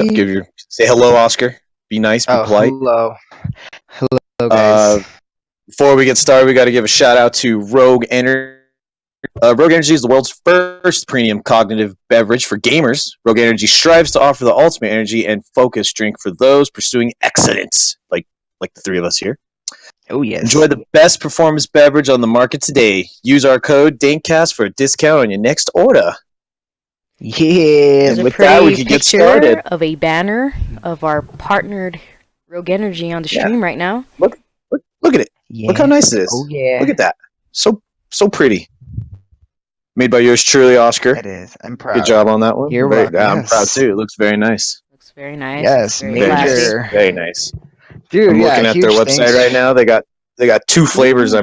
Say hello, Oscar. Be nice, be Oh, polite. hello, guys. Before we get started, we got to give a shout out to Rogue Energy. Rogue Energy is the world's first premium cognitive beverage for gamers. Rogue Energy strives to offer the ultimate energy and focus drink for those pursuing excellence, like the three of us here. Oh yes. Enjoy the best performance beverage on the market today. Use our code DANKCAST for a discount on your next order. Yeah. And There's a with that, we pretty can get picture started. of a banner of our partnered Rogue Energy on the stream right now. Look at it. Yeah. Look how nice it is. Oh yeah. Look at that. So pretty. Made by yours truly, Oscar. It is. I'm proud. Good job on that one. You're I'm welcome. proud too. It looks very nice. Looks very nice. Yes, very Very nice. major. Very nice. Dude, I'm yeah, looking at their huge website thanks. right now. They got two flavors I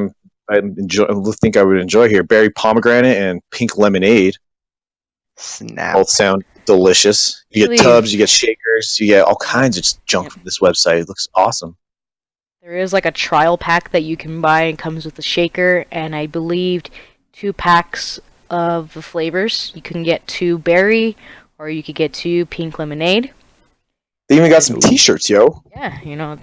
think I would enjoy here: berry pomegranate and pink lemonade. Snap. Both sound delicious. You get tubs, you get shakers, you get all kinds of junk from this website. It looks awesome. There is like a trial pack that you can buy and comes with a shaker, and I believe 2 packs of the flavors. You can get 2 berry, or you could get 2 pink lemonade. They even got some T-shirts, yo. Yeah, you know.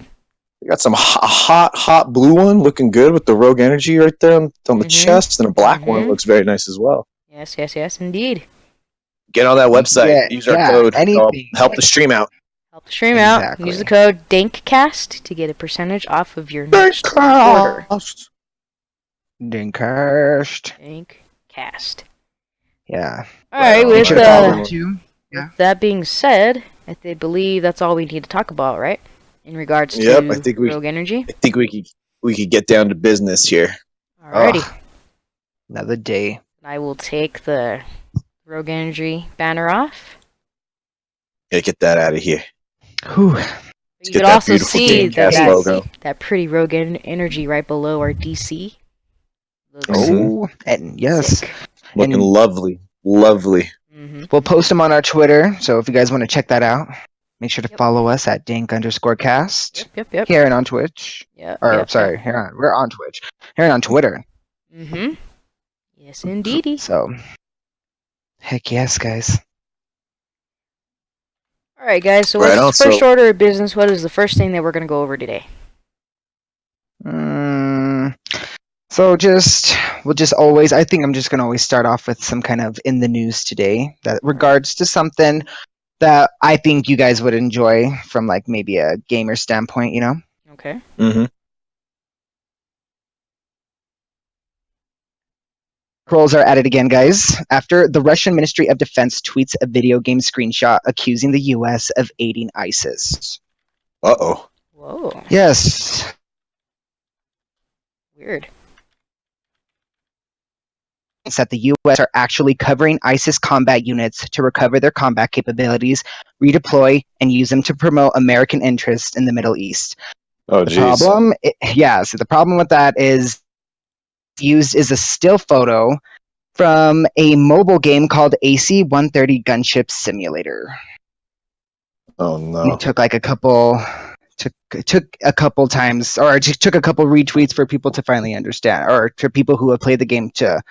They got some hot blue one looking good with the Rogue Energy right there on the chest, and a black one looks very nice as well. Yes, indeed. Get on that website. Use our code. Help the stream out. Help the stream out. Use the code DANKCAST to get a percentage off of your next order. Dankcast. DANKCast. Yeah. Alright, with that being said, I believe that's all we need to talk about, right? In regards to Rogue Energy. I think we could get down to business here. Alrighty. Another day. I will take the Rogue Energy banner off. Yeah, get that out of here. Whew. You could also see that pretty Rogue Energy right below our DC. And yes. Sick. Looking lovely. We'll post them on our Twitter, so if you guys want to check that out, make sure to follow us at Dank_cast. Yep. Here and on Twitch. We're on Twitch. Here and on Twitter. Yes, indeedy. So, heck yes, guys. Alright, guys, so what's the first order of business? What is the first thing that we're going to go over today? So we'll just always, I think I'm just going to always start off with some kind of in the news today that regards to something that I think you guys would enjoy from like maybe a gamer standpoint, you know? Okay. Trolls are at it again, guys. After the Russian Ministry of Defense tweets a video game screenshot accusing the U.S. of aiding ISIS. Uh-oh. Whoa. Yes. Weird. It's that the U.S. are actually covering ISIS combat units to recover their combat capabilities, redeploy, and use them to promote American interests in the Middle East. Oh, jeez. So the problem with that is used is a still photo from a mobile game called AC-130 Gunship Simulator. Oh no! It took like a couple times, or it took a couple retweets for people to finally understand, or for people who have played the game to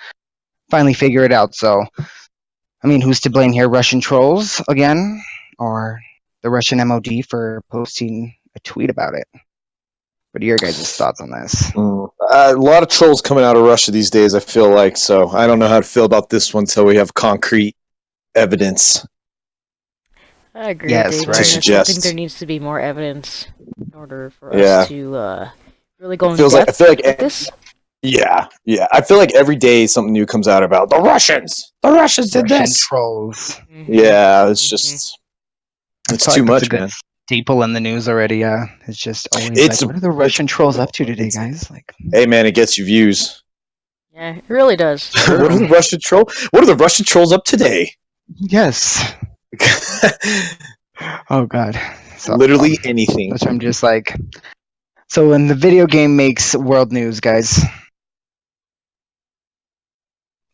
finally figure it out. So, I mean, who's to blame here? Russian trolls again, or the Russian MOD for posting a tweet about it? What are your guys' thoughts on this? A lot of trolls coming out of Russia these days, I feel like, so I don't know how to feel about this one until we have concrete evidence. I agree, yes, Dave. right. I think there needs to be more evidence in order for us to really go into depth with this. Yeah. I feel like every day something new comes out about the Russians. The Russians did this. Trolls. Yeah, it's just it's too much, man. Staple in the news already. Yeah, it's just always what are the Russian trolls up to today, guys? Like, hey, man, it gets you views. Yeah, it really does. What are the Russian trolls up today? Yes. Oh God. So, literally anything. Which I'm just like. So when the video game makes world news, guys.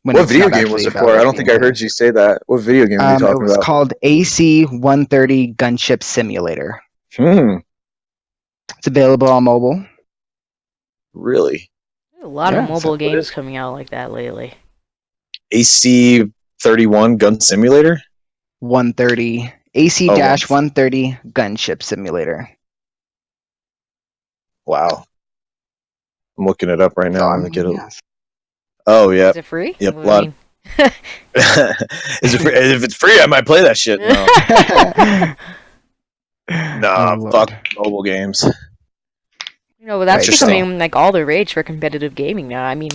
What video game was it for? I don't think I heard you say that. What video game were you talking about? It was called AC-130 Gunship Simulator. It's available on mobile. Really? There's a lot of mobile games coming out like that lately. AC-31 Gun Simulator? 130 AC-130 Gunship Simulator. Wow. I'm looking it up right So, now. I I'm gonna mean, get it. yes. Oh yeah. Is it free? Yep. Well, I mean, Is it free? If it's free, I might play that shit. No. Oh, Nah. Lord. Fuck mobile games. but that's Interesting. becoming like all the rage for competitive gaming now. I mean,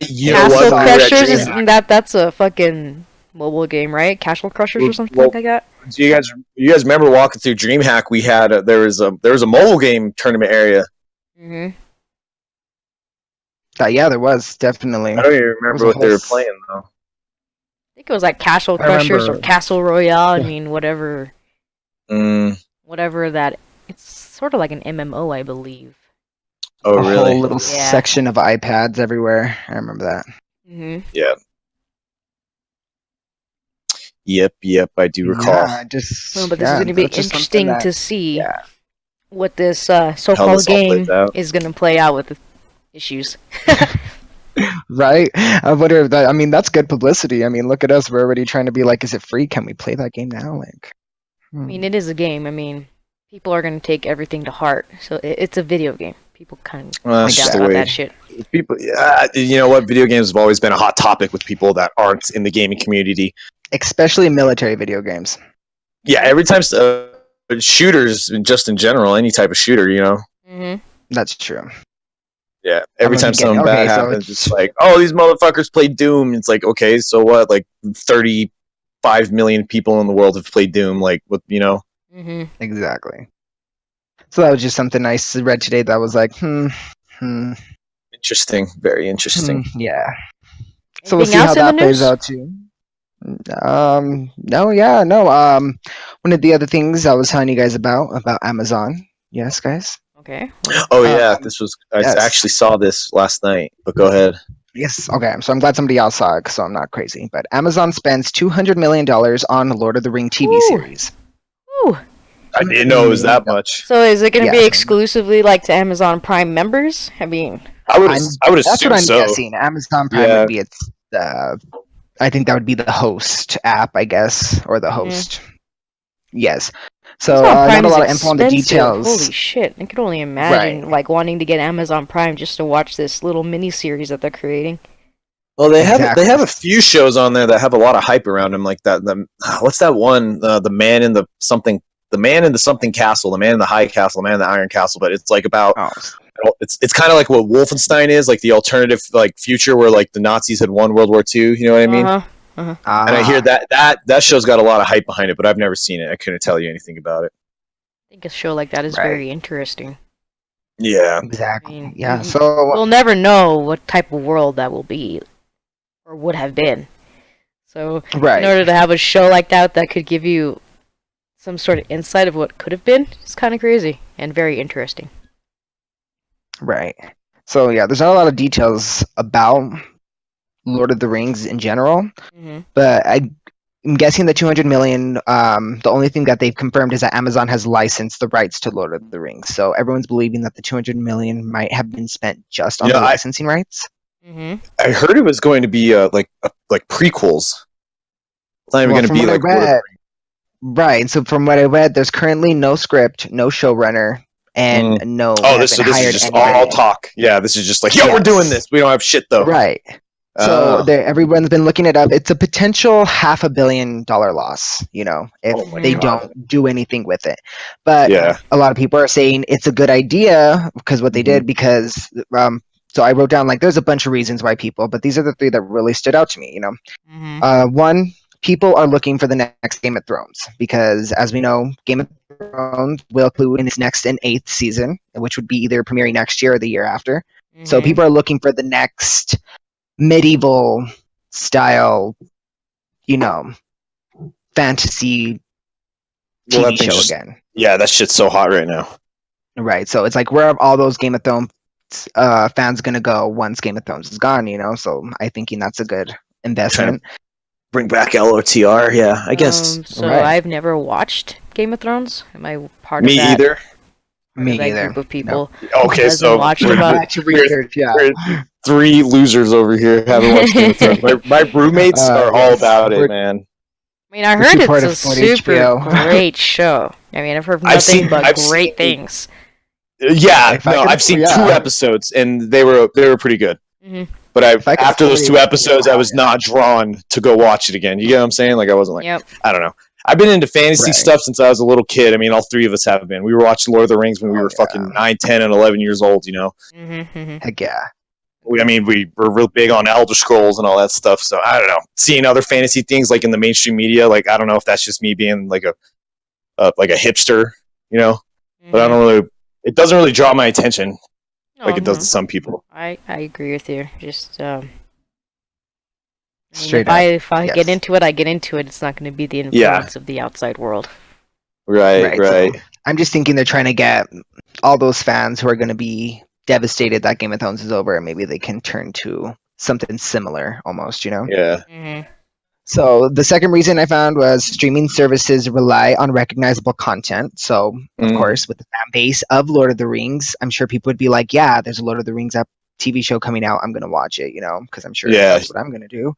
You know Castle what? When we were at Crushers is DreamHack, that's a fucking mobile game, right? Castle Crushers or something well, like that. do you guys remember walking through DreamHack? We had there was a mobile game tournament area. Mhm. Yeah, there was definitely. I don't even There was remember a what they whole were playing though. I think it was like Castle I Crushers or remember. Castle Royale. I mean, whatever that. It's sort of like an MMO, I believe. Oh A really? whole little Yeah. section of iPads everywhere. I remember that. Mhm. Yeah. Yep. I do recall. Yeah, just Well, but this is yeah, going to be that's just something interesting that to see yeah, what this How so-called this all plays game out. is going to play out with the issues. right. I wonder if that. I mean, that's good publicity. I mean, look at us. We're already trying to be like, is it free? Can we play that game now? Like, I mean, it is a game. I mean, people are going to take everything to heart. So it's a video game. People kind of Well, that's find just out the about way that shit. people. Yeah, you know what? Video games have always been a hot topic with people that aren't in the gaming community. especially military video games. Yeah, every time shooters, just in general, any type of shooter, you know. Mhm. That's true. Yeah, every Unless time you get something okay, bad so happens, it's like, oh, these motherfuckers play Doom. It's like, okay, so what? Like 35 million people in the world have played Doom. Like, what, you know? Mhm. exactly. So that was just something I read today that was like, Interesting, very interesting. yeah. So we'll Anything see how else in the that plays news? out too. No, yeah, no. One of the other things I was telling you guys about Amazon. Yes, guys. Okay. What Oh is yeah, Um, this was. I yes, actually saw this last night. But go ahead. yes. Okay, so I'm glad somebody else saw it, so I'm not crazy. But Amazon spends $200 million on Lord of the Ring TV Ooh. series. Ooh. I didn't know it was that $200 million. much. So is it going to be Yes, exclusively like to Amazon Prime members? I mean, I would. I would that's what assume I'm so. guessing. Amazon Prime Yeah. would be its. I think that would be the host app, I guess, or the Mhm. host. Yes. So Amazon not Prime a is lot of info on the expensive. Holy details. shit. I could only Right. imagine like wanting to get Amazon Prime just to watch this little mini series that they're creating. Well, they Exactly. have a few shows on there that have a lot of hype around them, like that. What's that one? The man in the something. The man in the something castle. The man in the high castle. The man in the iron castle. But it's like about. Oh, It's kind of like what Wolfenstein is, like the alternative like future where like the Nazis had won World War II. You know what I mean? Uh-huh. Uh-huh. And I hear ah, that show's got a lot of hype behind it, but I've never seen it. I couldn't tell you anything about it. I think a show like that is right. very interesting. Yeah. I Exactly. mean, Yeah. you, So we'll never know what type of world that will be or would have been. So, in right. order to have a show like that could give you some sort of insight of what could have been, it's kind of crazy and very interesting. Right. So yeah, there's not a lot of details about Lord of the Rings in general, Hmm. but I'm guessing the 200 million. The only thing that they've confirmed is that Amazon has licensed the rights to Lord of the Rings. So everyone's believing that the 200 million might have been spent just You on know, the licensing rights. Hmm. I heard it was going to be like prequels. It's not even Well, going to from be what I like Lord of the read, right. So from what I read, there's currently no script, no showrunner, and Rings. no, they Oh, haven't this is hired just all anybody. talk. Yeah, this is just like, yo, we're doing Yes. this. We don't have shit though. Right. So Oh, everyone's been looking it up. It's a potential $500 million loss, if oh my they Mhm. god. don't do anything with it. But Yeah. a lot of people are saying it's a good idea because what they Mhm. did because so I wrote down like there's a bunch of reasons why people, but these are the three that really stood out to me. Hmm. One, people are looking for the next Game of Thrones because as we know, Game of Thrones will include in its next and eighth season, which would be either premiering next year or the year after. So Hmm. people are looking for the next medieval style, you know, fantasy Well, that TV thing's show just again. yeah, that shit's so hot right now. Right. So it's like where are all those Game of Thrones fans gonna go once Game of Thrones is gone? So I thinking that's a good Trying to investment. bring back LOTR. Yeah, I guess So Right. I've never watched Game of Thrones. Am I part of me that either. Me group either. of No. people who Okay, hasn't so watched we're about? Back to research, yeah. we're three losers over here haven't watched Game of Thrones. My roommates are all Yes. about it, man. I mean, I The heard two-part it's a of super HBO. great show. I mean, I've heard I've nothing seen- but I've great seen- things. Yeah, If I no, could I've seen afford- 2 yeah. episodes and they were pretty good. Hmm. But If I could after those afford 2 HBO, episodes, I hell was not drawn to go watch it again. You get what I'm saying? Like I wasn't like, Yep. I don't know. I've been into fantasy Right. stuff since I was a little kid. I mean, all 3 of us have been. We were watching Lord of the Rings when we Oh, were yeah. fucking 9, 10, and 11 years old. You know, Hmm. Heck yeah. I mean, we were real big on Elder Scrolls and all that stuff. So I don't know. Seeing other fantasy things like in the mainstream media, like I don't know if that's just me being like a hipster, you know. But I don't really. It doesn't really draw my attention like it does to some people. I agree with you. Just I mean, Straight if I yes. get into it, I get into it. It's not going to be the influence of the outside world. Right. So I'm just thinking they're trying to get all those fans who are going to be devastated that Game of Thrones is over, and maybe they can turn to something similar, almost. You know. Yeah. Hmm. So the second reason I found was streaming services rely on recognizable content. So of Mm. course, with the fan base of Lord of the Rings, I'm sure people would be like, "Yeah, there's a Lord of the Rings TV show coming out. I'm gonna watch it." You know, because I'm sure Yeah. that's what I'm gonna do.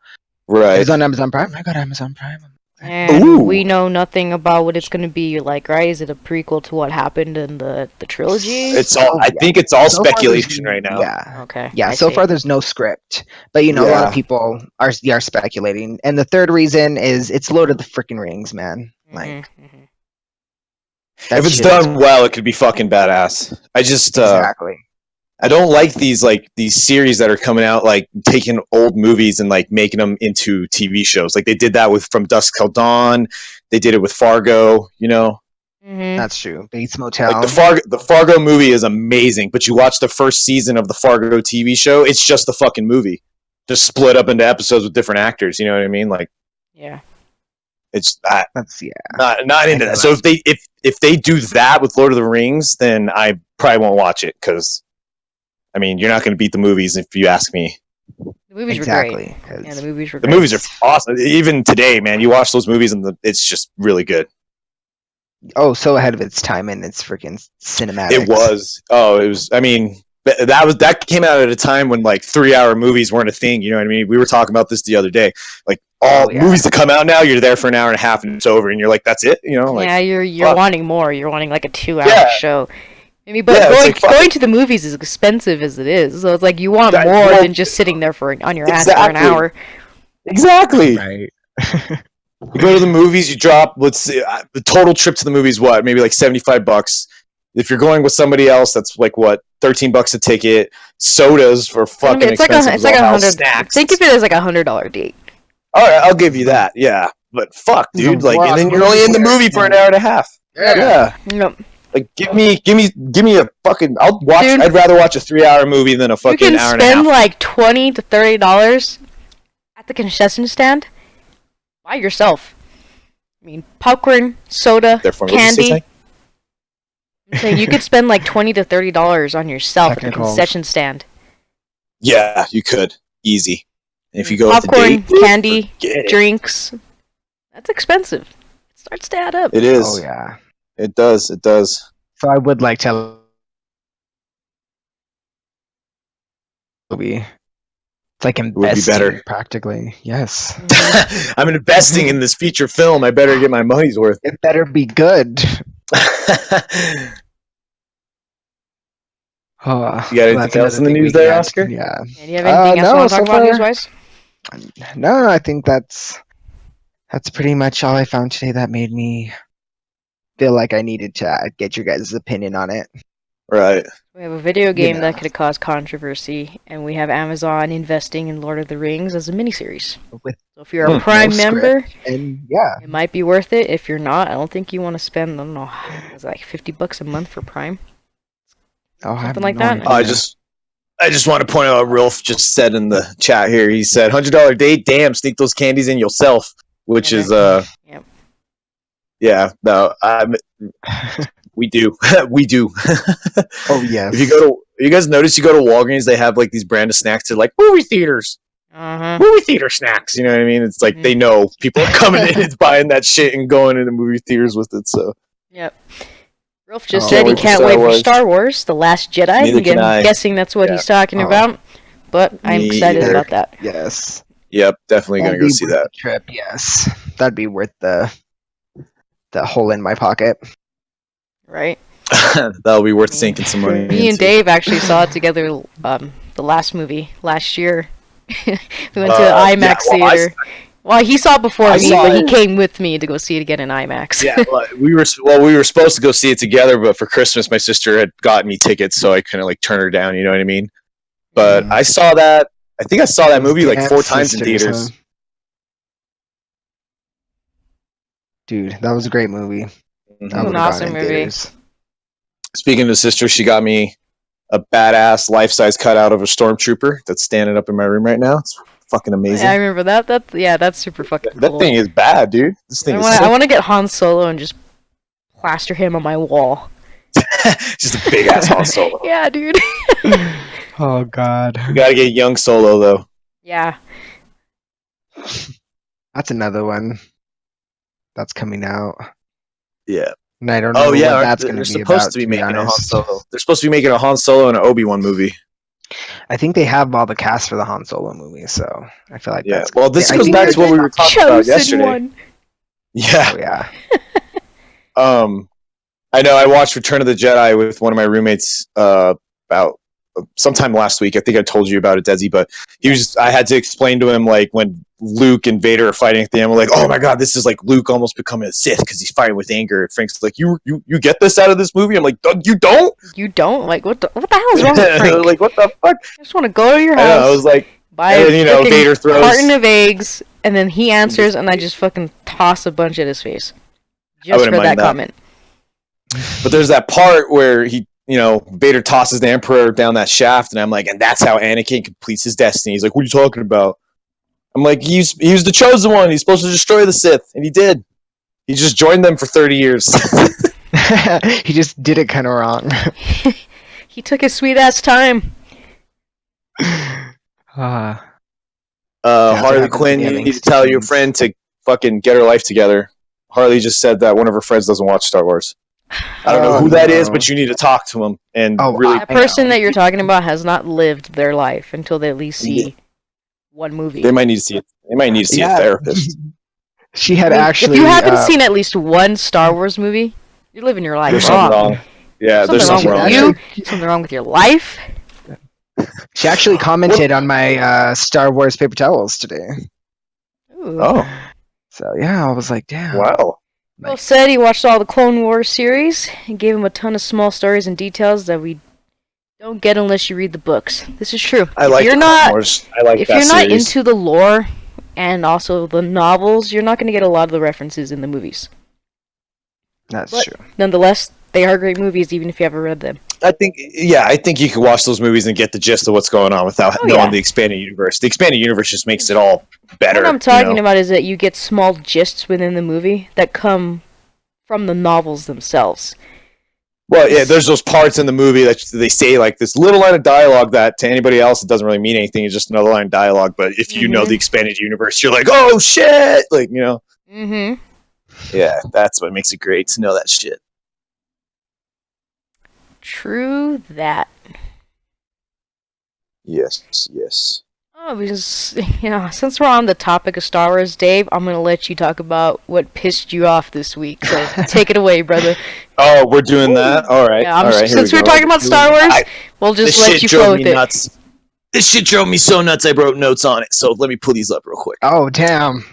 Right. It's on Amazon Prime. I got Amazon Prime. And Ooh. we know nothing about what it's going to be like, right? Is it a prequel to what happened in the trilogy? It's all. I think it's all speculation right now. Yeah. Okay. Yeah, I so see. far there's no script, but you know a lot Yeah. of people are speculating. And the third reason is it's Lord of the freaking Rings, man. Like Mhm. that If it's shit is- done well, it could be fucking badass. I just exactly. I don't like these series that are coming out like taking old movies and like making them into TV shows. Like they did that with From Dusk Till Dawn. They did it with Fargo. You know, Mhm. That's true. Bates Motel. like the Fargo movie is amazing, but you watch the first season of the Fargo TV show, it's just the fucking movie, just split up into episodes with different actors. You know what I mean? Like Yeah. it's That's not into know that. So if they do that with Lord of the Rings, then I probably won't watch it because. I mean, you're not going to beat the movies if you ask me. The movies exactly. were great. Yeah, the movies were The great. movies are awesome. Even today, man, you watch those movies and it's just really good. So ahead of its time, and it's freaking cinematic. It was. Oh, it was. I mean, that came out at a time when like 3-hour movies weren't a thing. You know what I mean? We were talking about this the other day. Like all movies that come out now, you're there for an hour and a half and it's over, and you're like, that's it. You know? Like, yeah, you're fuck. wanting more. You're wanting like a 2-hour Yeah. show. I mean, but Yeah, it's going to the movies is expensive as it is. So it's like you want That- more well, than just sitting there on your ass for an exactly. hour. Exactly. Right. You go to the movies, you drop. Let's see, the total trip to the movies. What? Maybe like $75. If you're going with somebody else, that's like what, $13 a ticket. Sodas for fucking It's like expensive. it's like as all hell. $100. Snacks. Think of it as like $100 date. All right, I'll give you that. Yeah, but fuck, dude. Like, and then you're only in the movie for an hour and a half. Yeah. Yep. Like, give me a fucking. I'll watch. Dude. I'd rather watch a 3-hour movie than a You fucking can hour and a spend half. like $20 to $30 at the concession stand by yourself. I mean, popcorn, soda, Therefore, what did you say, candy. Ty? I'm saying you could spend like $20 to $30 on yourself at the Technicals. concession stand. Yeah, you could easy. And if you go Popcorn, with the date, candy, forget it. drinks. That's expensive. It starts to add up. It is. Oh yeah. It does. It does. So I would like to movie. It's like would be investing better. practically. Yes. I'm investing in this feature film. I better get my money's worth. It better be good. Oh, You got anything that's else another in the thing news we there, can- Oscar? Yeah. And do you have anything else you no, want to so talk about far- news-wise? No, I think that's pretty much all I found today that made me feel like I needed to get your guys' opinion on it. Right. We have a video game know. that could cause controversy, and we have Amazon investing in Lord of the Rings as a miniseries. With So if you're a no Prime script. member, And yeah, it might be worth it. If you're not, I don't think you want to spend, I don't know, it's like $50 a month for Prime. I have Something like no that? idea. I just want to point out what Rolf just said in the chat here. He said, $100 date, damn, sneak those candies in yourself. Which Yeah, is Yep. yeah, no, we do. We do. Oh yes. If you guys notice, you go to Walgreens, they have like these brand of snacks. They're like movie theaters, Uh-huh. movie theater snacks. You know what I mean? It's like they know people are coming in and buying that shit and going into movie theaters with it. So Yep. Rolf just Oh. said he Can't wait for can't Star wait for Wars. Star Wars, The Last Jedi. Neither can I. I'm guessing that's what Yeah. he's talking Oh. about, but I'm Me excited either. about that. Yes. Yep, definitely gonna That'd go be see worth that. the trip. Yes, that'd be worth the hole in my pocket. Right? That'll be worth Me, sinking some money me and into. Dave actually saw it together. The last movie last year. We went to Yeah, IMAX well, theater. Well, he saw it before I me, saw but he it. came with me to go see it again in IMAX. Yeah, we were supposed to go see it together, but for Christmas, my sister had gotten me tickets, so I couldn't like turn her down. You know what I mean? But I saw that. I think I saw that Those movie like damn 4 times in sisters, theaters. huh? Dude, that was a great movie. It I was Mhm. an would have gone awesome in movie. theaters. Speaking of sister, she got me a badass life-size cutout of a stormtrooper that's standing up in my room right now. It's fucking amazing. Yeah, I remember that. That's super fucking That cool. thing is bad, dude. This thing is I sick. want to get Han Solo and just plaster him on my wall. Just a big ass Han Solo. Yeah, dude. Oh God, We gotta get young Solo though. Yeah. that's another one that's coming out, Yeah. and I don't Oh know yeah, what that's going they're to be supposed about. to be To be making a Han honest, Solo. They're supposed to be making a Han Solo and an Obi-Wan movie. I think they have all the cast for the Han Solo movie, so I feel like Yeah. that's. Well, this I goes think back they're to what we just- were talking about Chosen yesterday. one. Yeah. Oh yeah. I know I watched Return of the Jedi with one of my roommates about sometime last week. I think I told you about it, Desi, but I had to explain to him like when Luke and Vader are fighting at the end, we're like, oh my god, this is like Luke almost becoming a Sith because he's fighting with anger. Frank's like, you get this out of this movie? I'm like, you don't? You don't? Like, what the hell is wrong with Frank? Like, what the fuck? I just want to go to your I know, house, I was like, buy and a then, you know, frickin' Vader throws- carton of eggs, and then he answers, and I just fucking toss a bunch at his face. Just wouldn't for that mind that. comment. but there's that part where Vader tosses the Emperor down that shaft, and I'm like, and that's how Anakin completes his destiny. He's like, what are you talking about? I'm like, he was the chosen one. He's supposed to destroy the Sith, and he did. He just joined them for 30 years. He just did it kind of wrong. He took his sweet ass time. That's Harley what happens Quinn, when you having need to tell your siblings. friend to fucking get her life together. Harley just said that one of her friends doesn't watch Star Wars. I don't know Oh, who that is, no. but you need to talk to him and Oh, really. The person that you're talking about has not lived their life until they at least see one movie. They might need to see it. They might need to see a Yeah. therapist. She had I mean, actually. if you haven't seen at least one Star Wars movie, you're living your life There's wrong. something wrong. Yeah, there's Something wrong something with wrong. you. Something wrong with your life. She actually commented on my Star Wars paper towels today. Ooh. Oh, So yeah, I was like, damn. wow. Will said he watched all the Clone Wars series and gave him a ton of small stories and details that we don't get unless you read the books. This is true. I like if you're the Clone not, Wars. I like if that you're not series. into the lore and also the novels, you're not going to get a lot of the references in the movies. That's But true. nonetheless, they are great movies, even if you haven't read them. I think you can watch those movies and get the gist of what's going on without Oh, knowing yeah. the expanded universe. The expanded universe just makes it all better. What I'm talking about is that you get small gists within the movie that come from the novels themselves. Well, yeah, there's those parts in the movie that they say like this little line of dialogue that to anybody else it doesn't really mean anything. It's just another line of dialogue. But if you know Mhm. the expanded universe, you're like, oh shit, like Mm-hmm. Yeah, that's what makes it great to know that shit. True that. Yes. Oh, because, since we're on the topic of Star Wars, Dave, I'm going to let you talk about what pissed you off this week. So take it away, brother. Oh, we're doing that. All right. Yeah, all right. since here we're we go. talking about Star Wars, I- we'll just This let shit you drove flow me with it. nuts. This shit drove me so nuts. I wrote notes on it. So let me pull these up real quick. Oh damn.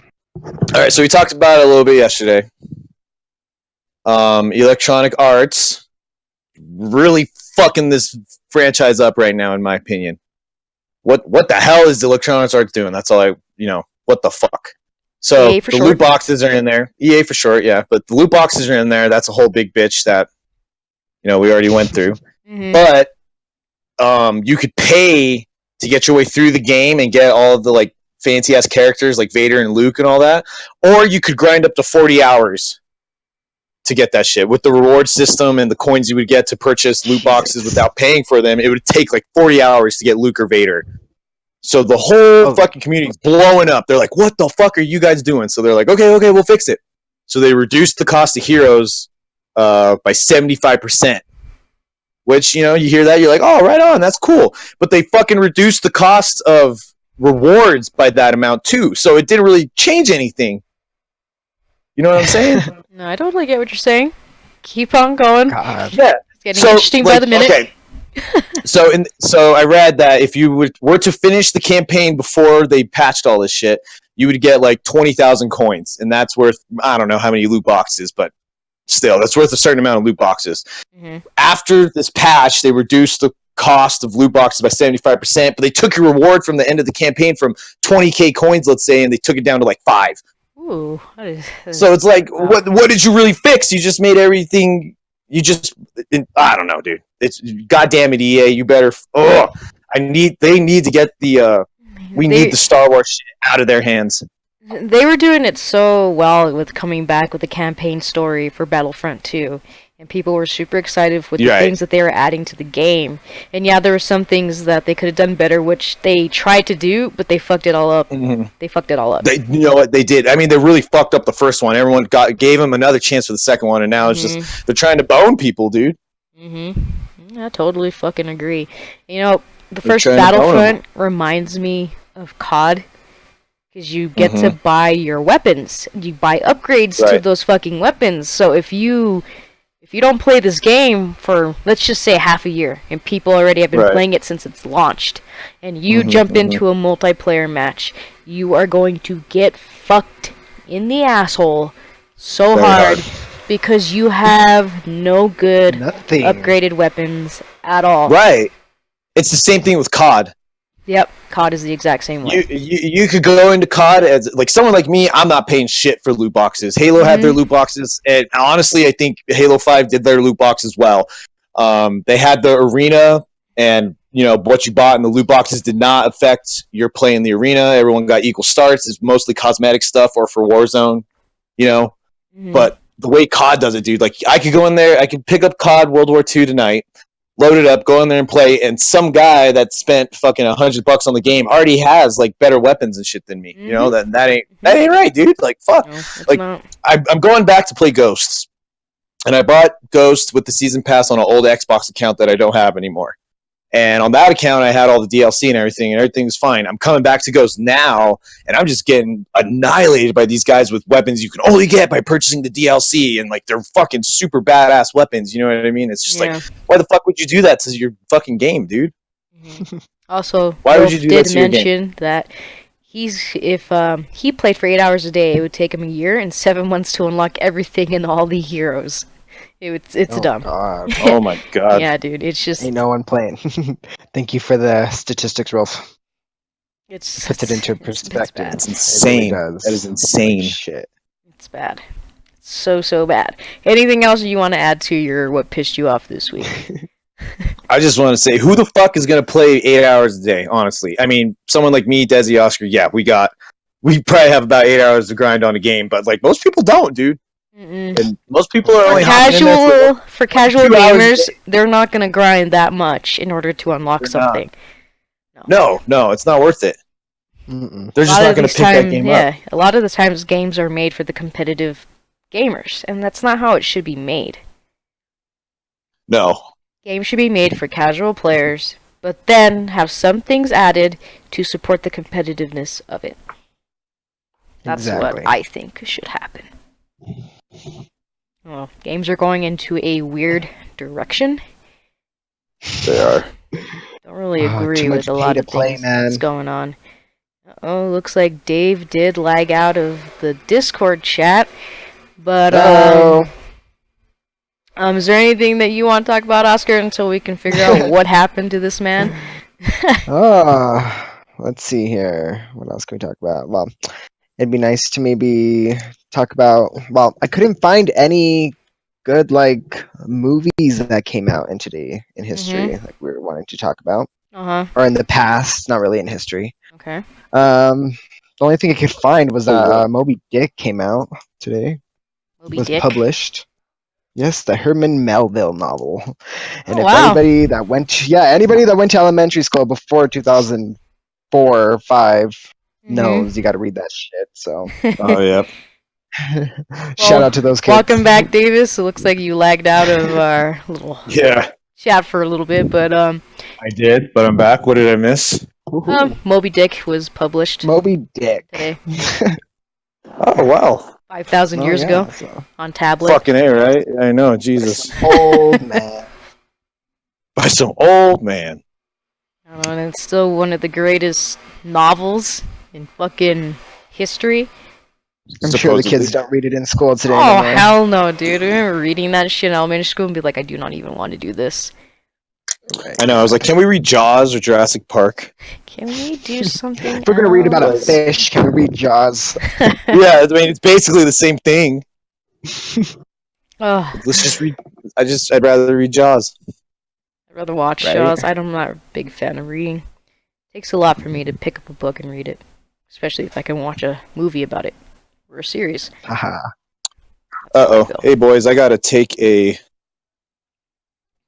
All right. So we talked about it a little bit yesterday. Electronic Arts really fucking this franchise up right now, in my opinion. What the hell is Electronic Arts doing? That's all what the fuck? So EA for the short. loot boxes are in there. EA for short, yeah. But the loot boxes are in there. That's a whole big bitch that we already went through. Mhm. But you could pay to get your way through the game and get all of the like fancy ass characters like Vader and Luke and all that, or you could grind up to 40 hours to get that shit with the reward system and the coins you would get to purchase loot boxes without paying for them. It would take like 40 hours to get Luke or Vader. So the whole fucking community is blowing up. They're like, "What the fuck are you guys doing?" So they're like, "Okay, we'll fix it." So they reduced the cost of heroes by 75%. Which you hear that you're like, "Oh, right on, that's cool." But they fucking reduced the cost of rewards by that amount too. So it didn't really change anything. You know what I'm saying? No, I totally get what you're saying. Keep on going. God. Yeah. It's getting interesting by the minute. Okay. So I read that if you were to finish the campaign before they patched all this shit, you would get like 20,000 coins, and that's worth I don't know how many loot boxes, but still, that's worth a certain amount of loot boxes. Mm-hmm. After this patch, they reduced the cost of loot boxes by 75%, but they took your reward from the end of the campaign from 20k coins, let's say, and they took it down to like 5. Ooh, So it's like, what did you really fix? You just made everything. I don't know, dude. It's goddamn it, EA. You better. Oh, they need to get the. We need the Star Wars shit out of their hands. They were doing it so well with coming back with the campaign story for Battlefront 2. And people were super excited with the things that they were adding to the game. And yeah, there were some things that they could have done better, which they tried to do, but they fucked it all up. Mm-hmm. They fucked it all up. You know what they did? I mean, they really fucked up the first one. Everyone gave them another chance for the second one, and now it's just they're trying to bone people, dude. I totally fucking agree. You know, the first Battlefront reminds me of COD. Because you get to buy your weapons. You buy upgrades to those fucking weapons. So if you don't play this game for, let's just say, half a year, and people already have been playing it since it's launched, and you jump into a multiplayer match, you are going to get fucked in the asshole so hard because you have no good upgraded weapons at all. Right. It's the same thing with COD. Yep, COD is the exact same way. You could go into COD as like someone like me. I'm not paying shit for loot boxes. Halo had their loot boxes, and honestly, I think Halo 5 did their loot box as well. They had the arena, and what you bought in the loot boxes did not affect your play in the arena. Everyone got equal starts. It's mostly cosmetic stuff or for Warzone, But the way COD does it, dude, like I could go in there, I could pick up COD World War II tonight. Load it up, go in there and play, and some guy that spent fucking $100 on the game already has like better weapons and shit than me. That ain't right, dude. Like fuck. No, like not. I'm going back to play Ghosts, and I bought Ghost with the season pass on an old Xbox account that I don't have anymore. And on that account, I had all the DLC and everything's fine. I'm coming back to Ghost now, and I'm just getting annihilated by these guys with weapons you can only get by purchasing the DLC, and like they're fucking super badass weapons. You know what I mean? It's just like, why the fuck would you do that to your fucking game, dude? Also, why would you do that to your game? mention that if he played for 8 hours a day, it would take him a year and 7 months to unlock everything and all the heroes. It's dumb. God. Oh my god. Yeah, dude. It's just Ain't no one playing. Thank you for the statistics, Rolf. Puts it into perspective. It's insane. It really does. That is insane. Holy shit. It's bad. It's so bad. Anything else you want to add to your what pissed you off this week? I just want to say, who the fuck is going to play 8 hours a day, honestly? I mean, someone like me, Desi, Oscar, yeah, we probably have about 8 hours to grind on a game, but like most people don't, dude. And most people are only for casual gamers. They're not gonna grind that much in order to unlock something. No, it's not worth it. They're just not gonna pick that game up. A lot of the times games are made for the competitive gamers, and that's not how it should be made. No. Games should be made for casual players, but then have some things added to support the competitiveness of it. That's what I think should happen. Well, games are going into a weird direction. They are. Don't really agree with a lot of things that's going on. Oh, looks like Dave did lag out of the Discord chat. But is there anything that you want to talk about, Oscar, until we can figure out what happened to this man? Let's see here. What else can we talk about? Well, it'd be nice to maybe talk about. Well, I couldn't find any good like movies that came out in history, like we were wanting to talk about, or in the past. Not really in history. Okay. The only thing I could find was that Moby Dick came out today. Was published. Yes, the Herman Melville novel. And anybody that went to elementary school before 2004 or 5 knows you got to read that shit. So. Oh yeah. Shout out to those kids. Welcome back, Davis. It looks like you lagged out of our little chat for a little bit, but I did, but I'm back. What did I miss? Woohoo. Moby Dick was published Moby Dick. today, Oh wow, 5,000 Oh, years yeah, ago, so. on tablet. fucking A, right? I know, Jesus, Old man. by some old man. I don't know, and it's still one of the greatest novels in fucking history. I'm sure the Supposedly. kids don't read it in school today Oh anymore. hell no, dude! I remember reading that shit in elementary school and be like, I do not even want to do this. Right. I know. I was like, can we read Jaws or Jurassic Park? Can we do something If we're gonna read about a else? fish, can we read Jaws? Yeah, I mean, it's basically the same thing. Ugh, Let's just read. I'd rather read Jaws. I'd rather watch Right. shows. I'm not a big fan of reading. It takes a lot for me to pick up a book and read it, especially if I can watch a movie about it or a series. Haha. Uh-oh. Go. Hey, boys, I gotta take a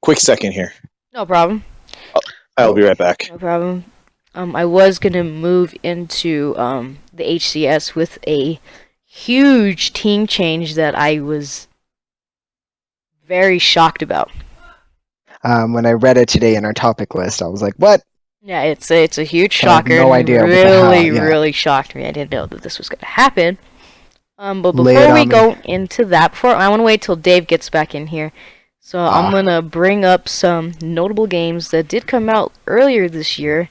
quick second here. No problem. I'll be right back. No problem. I was gonna move into the HCS with a huge team change that I was very shocked about. When I read it today in our topic list, I was like, "What?" Yeah, it's a huge I have shocker. no and idea what the really, hell, yeah. really shocked me. I didn't know that this was gonna happen. But Lay it before we on me. go into that, I want to wait till Dave gets back in here. So I'm gonna bring up some notable games that did come out earlier this year,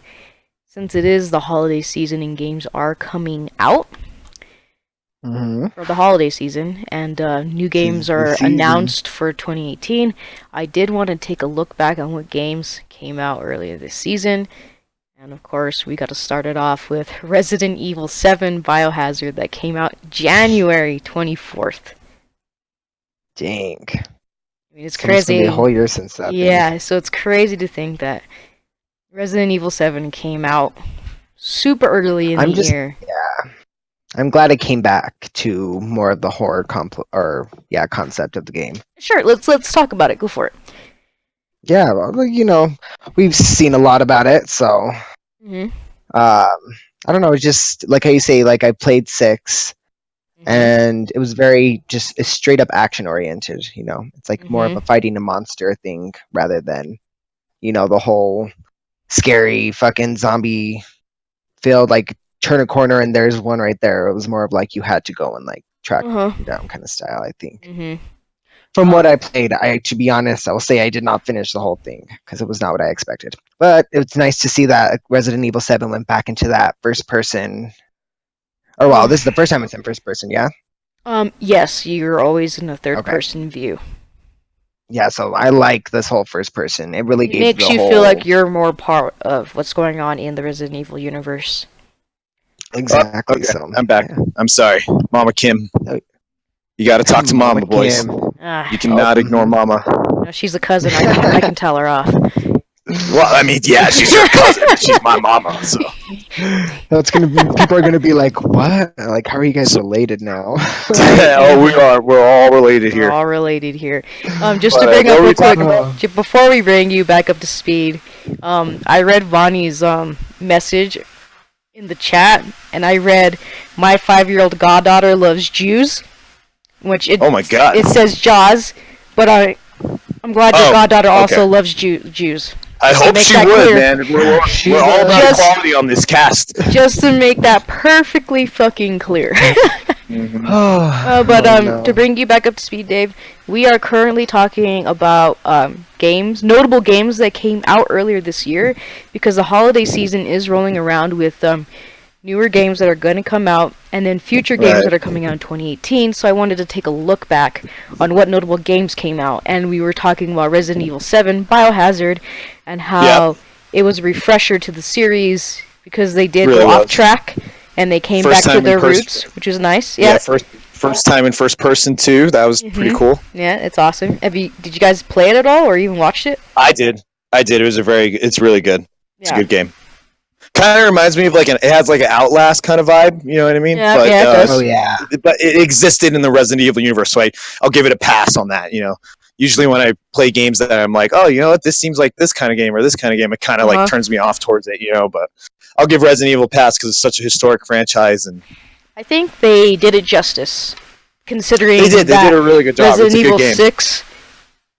since it is the holiday season and games are coming out Mm-hmm. for the holiday season, and new games the are season. announced for 2018. I did want to take a look back on what games came out earlier this season. And of course, we got to start it off with Resident Evil 7 Biohazard that came out January 24th. Dang. I mean, it's It's almost gonna crazy. be a whole year since that. Yeah, so it's crazy to think that Resident Evil 7 came out super early in I'm the just- year. I'm glad it came back to more of the horror concept of the game. Sure, let's talk about it. Go for it. Yeah, well, we've seen a lot about it, so hmm I don't know. It's just like how you say, like I played 6, and it was very just a straight up action oriented. It's like more of a fighting a monster thing rather than the whole scary fucking zombie filled like turn a corner and there's one right there. It was more of like you had to go and like track them down kind of style, I think. From what I played, to be honest, I will say I did not finish the whole thing because it was not what I expected. But it's nice to see that Resident Evil 7 went back into that first person. Or wow, this is the first time it's in first person, yeah? Yes, you're always in a third Okay. person view. Yeah, so I like this whole first person. It really It gave makes the you whole... feel like you're more part of what's going on in the Resident Evil universe. Exactly. Okay, So I'm back. yeah. I'm sorry, Mama Kim. Oh. You gotta talk to Mama, boys. Kim. Ah, You cannot ignore Mama. no, she's a cousin. I can tell her off. Well, I mean, yeah, she's your cousin. She's my mama, so. No, people are gonna be like, what? Like, how are you guys related now? Oh, we are. We're all related We're here. all related here. Just to But, bring what up were we real quick, talking about? before we bring you back up to speed, I read Vonnie's message in the chat, and I read, "My 5-year-old goddaughter loves Jews," which Oh my God. it says Jaws, but I'm glad your Oh, goddaughter okay. also loves Jews. I Just to hope make she that would, clear. man. We're all about Just- equality on this cast. Just to make that perfectly fucking clear. Oh, But no. to bring you back up to speed, Dave, we are currently talking about notable games that came out earlier this year, because the holiday season is rolling around with newer games that are going to come out, and then future games Right. that are coming out in 2018. So I wanted to take a look back on what notable games came out, and we were talking about Resident Evil 7, Biohazard, and how it was a refresher to the series because they did Really go off was. track and they came First back to time in their person. roots, which is nice. Yeah, first time in first person too. That was pretty Mhm. cool. Yeah, it's awesome. Did you guys play it at all, or even watched it? I did. It was it's really good. It's a Yeah. good game. Kind of reminds me of it has like an Outlast kind of vibe. You know what I mean? Yeah, but, yeah, it does. Oh yeah. But it existed in the Resident Evil universe, so I'll give it a pass on that. Usually when I play games that I'm like, oh, you know what, this seems like this kind of game or this kind of game, it kind of like turns me off towards it. But I'll give Resident Evil a pass because it's such a historic franchise, and I think they did it justice, considering they did that a really good job. Resident It's a Evil good game. 6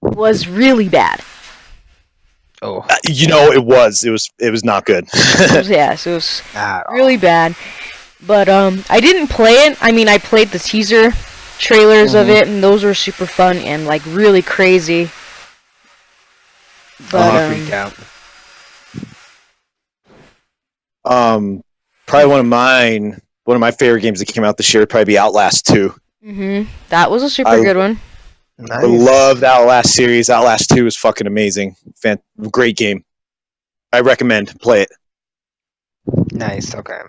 was really bad. Oh, It was not good. So it was at all. really bad. But I didn't play it. I mean, I played the teaser trailers of it, and those were super fun and like really crazy. But Freaked out. Probably one of my favorite games that came out this year would probably be Outlast 2. That was a super I- good one. Nice. I love the Outlast series. Outlast 2 is fucking amazing. Great game. I recommend play it. Nice. Okay.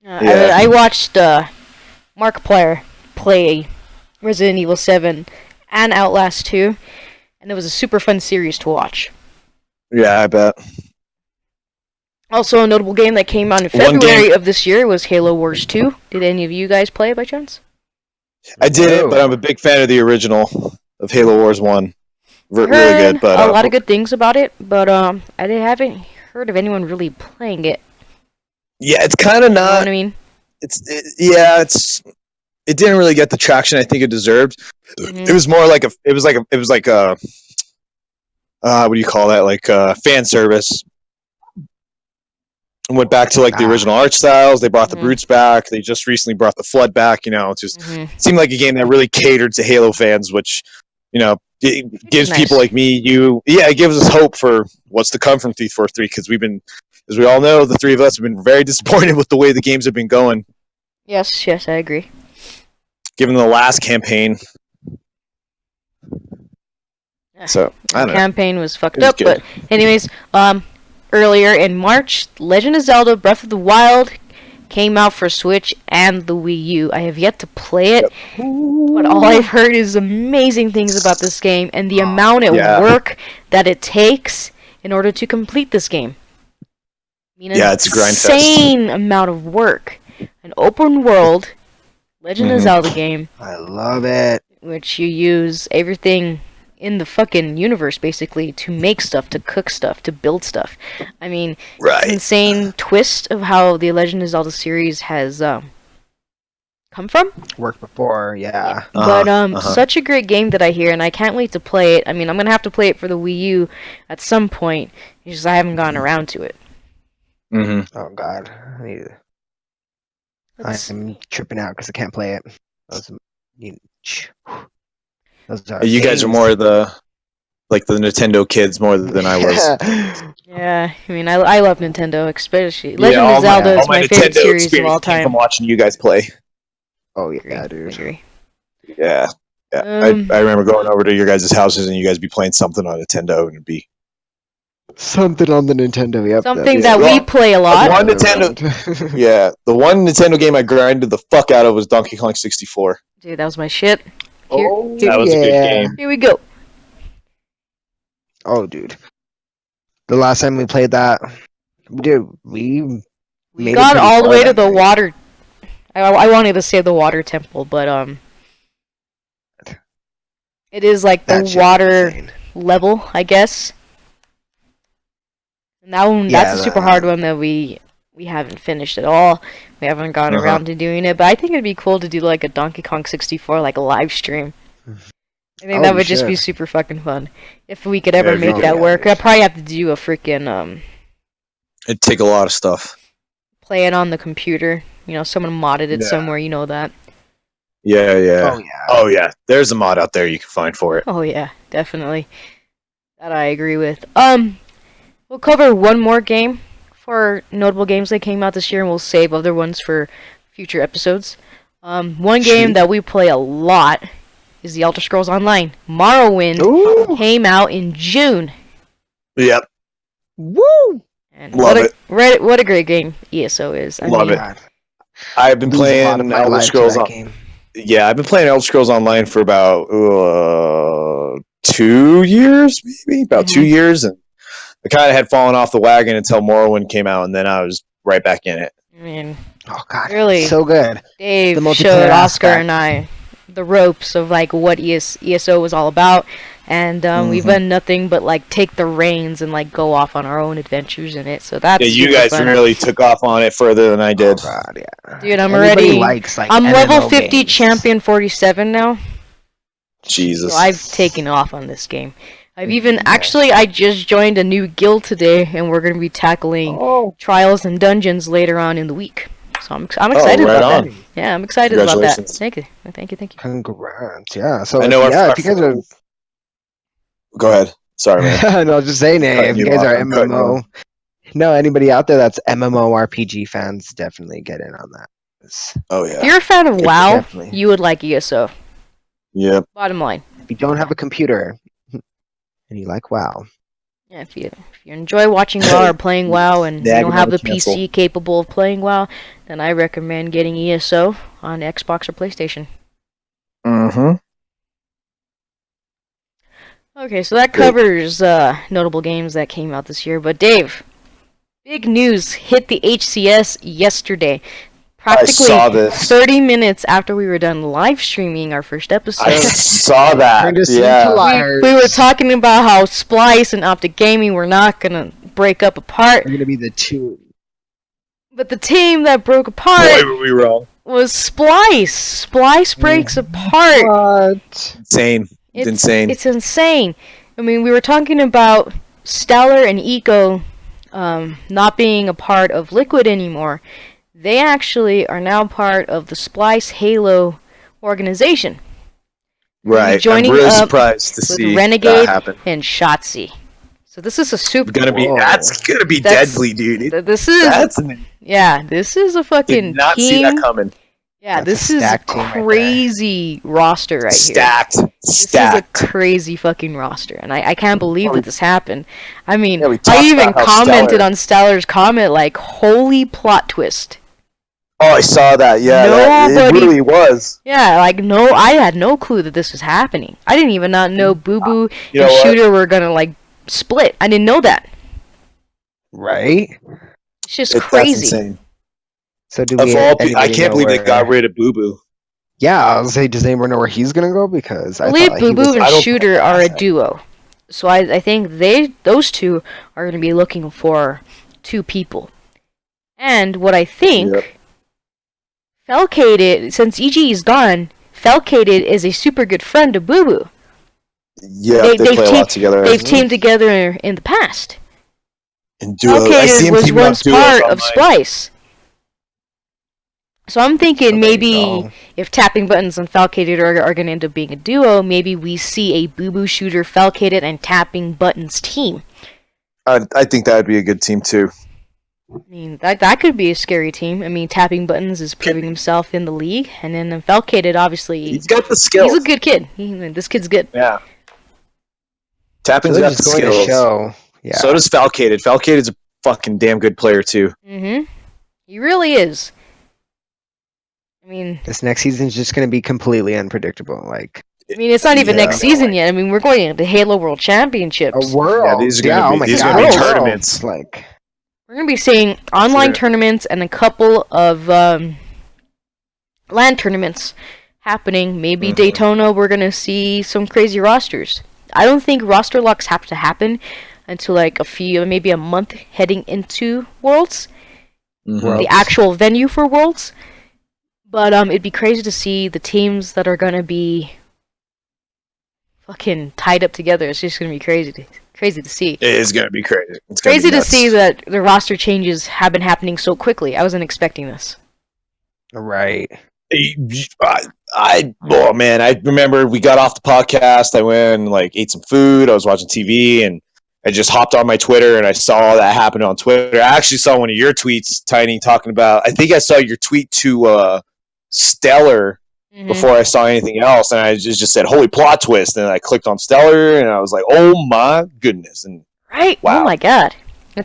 Yeah. I watched Markiplier play Resident Evil 7 and Outlast 2, and it was a super fun series to watch. Yeah, I bet. Also, a notable game that came out in One February of this year was Halo Wars 2. Did any of you guys play it by chance? I did it, No. but I'm a big fan of the original of Halo Wars 1. Really Heard good, but a lot of good things about it, but haven't heard of anyone really playing it. yeah, it's kind of You know not. what I mean? It didn't really get the traction I think it deserved. Mhm. It was more like what do you call that? Like fan service. And went back to like the original art styles. They brought the Brutes back. They just recently brought the Flood back. It just seemed like a game that really catered to Halo fans, which it gives nice. people like me, it gives us hope for what's to come from Thief Force 3, because we've been, as we all know, the three of us have been very disappointed with the way the games have been going. Yes, I agree. Given the last campaign. So, I don't The know. campaign was fucked It was up, good. but anyways, earlier in March, Legend of Zelda Breath of the Wild came out for Switch and the Wii U. I have yet to play it, but all I've heard is amazing things about this game and the amount of work that it takes in order to complete this game. I mean, it's a grind fest. insane amount of work. An open world Legend of Zelda game, I love it. which you use everything in the fucking universe basically to make stuff, to cook stuff, to build stuff. I mean, it's an insane twist of how the Legend of Zelda series has come from. Worked before, yeah. But such a great game that I hear, and I can't wait to play it. I mean, I'm gonna have to play it for the Wii U at some point. It's just I haven't gotten around to it. Oh God, I'm tripping out because I can't play it. You guys are more the Nintendo kids more than I was. Yeah, I mean, I love Nintendo, especially Legend of Zelda is my favorite series of all time. From watching you guys play. Oh yeah, dude. Agree. Yeah. I remember going over to your guys' houses and you guys be playing something on Nintendo, and it'd be something on the Nintendo. Yep. Something that we play a lot. One Nintendo. Yeah, the one Nintendo game I grinded the fuck out of was Donkey Kong 64. Dude, that was my shit. That was a good game. Here we go. Oh, dude. The last time we played that, dude, we got all the way to the water. I wanted to say the water temple, but it is like the water level, I guess. And that one, that's a super hard one that we haven't finished at all. We haven't gotten around to doing it, but I think it'd be cool to do like a Donkey Kong 64 like a live stream. I think that would just be super fucking fun if we could ever make that work. I'd probably have to do a freaking It'd take a lot of stuff. Play it on the computer. Someone modded it somewhere. You know that. Yeah. Oh yeah. There's a mod out there you can find for it. Oh yeah, definitely. That I agree with. We'll cover one more game for notable games that came out this year, and we'll save other ones for future episodes. One game that we play a lot is the Elder Scrolls Online. Morrowind came out in June. Yep. Woo! And what a great game ESO is. Love it. I've been playing Elder Scrolls on. Yeah, I've been playing Elder Scrolls Online for about 2 years, maybe about 2 years, and I kind of had fallen off the wagon until Morrowind came out, and then I was right back in it. I mean, oh god, really, so good. Dave showed Oscar and I the ropes of like what ESO was all about, and we've done nothing but like take the reins and like go off on our own adventures in it. So that's you guys fun. Really took off on it further than I did. Oh god, yeah. Dude, I'm I'm level 50 champion 47 now. Jesus. So I've taken off on this game. I just joined a new guild today, and we're gonna be tackling trials and dungeons later on in the week. So I'm excited right about on. that. Yeah, I'm excited about that. Congratulations. Thank you. Congrats. Yeah. So I know if you guys are, Go ahead. Sorry, man. no, I was just saying, hey, if Cutting you you guys off. are I'm cutting you MMO, off. no, anybody out there that's MMORPG fans, definitely get in on that. Oh If yeah. you're a fan of WoW, Definitely. you would like ESO. Yep. Bottom line. If you don't have a computer and you like WoW, Yeah, if you enjoy watching WoW or playing WoW and you don't have the PC capable of playing WoW, then I recommend getting ESO on Xbox or PlayStation. Mm-hmm. Okay, so that covers notable games that came out this year. But Dave, big news hit the HCS yesterday. Practically I saw this. 30 minutes after we were done live streaming our first episode. I saw that. Turned us Yeah. into liars. We were talking about how Splice and Optic Gaming were not gonna break up apart. We're gonna be the two. But the team that broke apart Boy, were we wrong. was Splice. Splice breaks apart. What? Insane. It's insane. It's insane. I mean, we were talking about Stellar and Eco not being a part of Liquid anymore. They actually are now part of the Splice Halo organization. Right. Joining I'm really up surprised to with see Renegade that happen. and Shotzi. So this is a super. That's gonna be deadly, dude. This is this is a fucking did not team. see that coming. Yeah, That's this is a team right crazy roster right here. Stacked. This is a crazy fucking roster, and I can't believe that this happened. I mean, I even commented on Stellar's comment like, "Holy plot twist." Oh, I saw that. Yeah, it really was. Yeah, like I had no clue that this was happening. I didn't even not know Boo Boo and Shooter were gonna like split. I didn't know that. Right? It's just crazy. That's insane. So do Of we? all I can't believe they got rid of Boo Boo. Yeah, I was say, does anyone know where he's gonna go? Because I believe Boo Boo and Shooter are a duo, so I think those two are gonna be looking for two people. And what I think, Falcated, since EG is gone, Falcated is a super good friend of Boo Boo. Yeah, they play a lot together. They've teamed together in the past. And duos. Falcated was once part of Splice. So I'm thinking maybe if Tapping Buttons and Falcated are going to end up being a duo, maybe we see a Boo Boo Shooter, Falcated, and Tapping Buttons team. I think that would be a good team too. I mean, that could be a scary team. I mean, Tapping Buttons is proving himself in the league, and then Falcated, obviously... He's got the skills. He's a good kid. This kid's good. Yeah. Tapping's got the skills. Yeah. So does Falcated. Falcated's a fucking damn good player too. Mm-hmm. He really is. I mean, this next season's just going to be completely unpredictable. Like, I mean, it's not even next season yet. I mean, we're going into Halo World Championships. A world. Yeah, these are going to be tournaments. Like, we're going to be seeing online tournaments and a couple of LAN tournaments happening. Maybe Daytona, we're going to see some crazy rosters. I don't think roster locks have to happen until like maybe a month heading into Worlds. The actual venue for Worlds. But it'd be crazy to see the teams that are gonna be fucking tied up together. It's just gonna be crazy to see. It is gonna be crazy. It's crazy to see that the roster changes have been happening so quickly. I wasn't expecting this. Right. I remember we got off the podcast. I went and ate some food. I was watching TV and I just hopped on my Twitter and I saw that happen on Twitter. I actually saw one of your tweets, Tiny, talking about. I think I saw your tweet to Stellar before I saw anything else, and I just said "holy plot twist," and I clicked on Stellar and I was like, "Oh my goodness!" And wow, oh my god,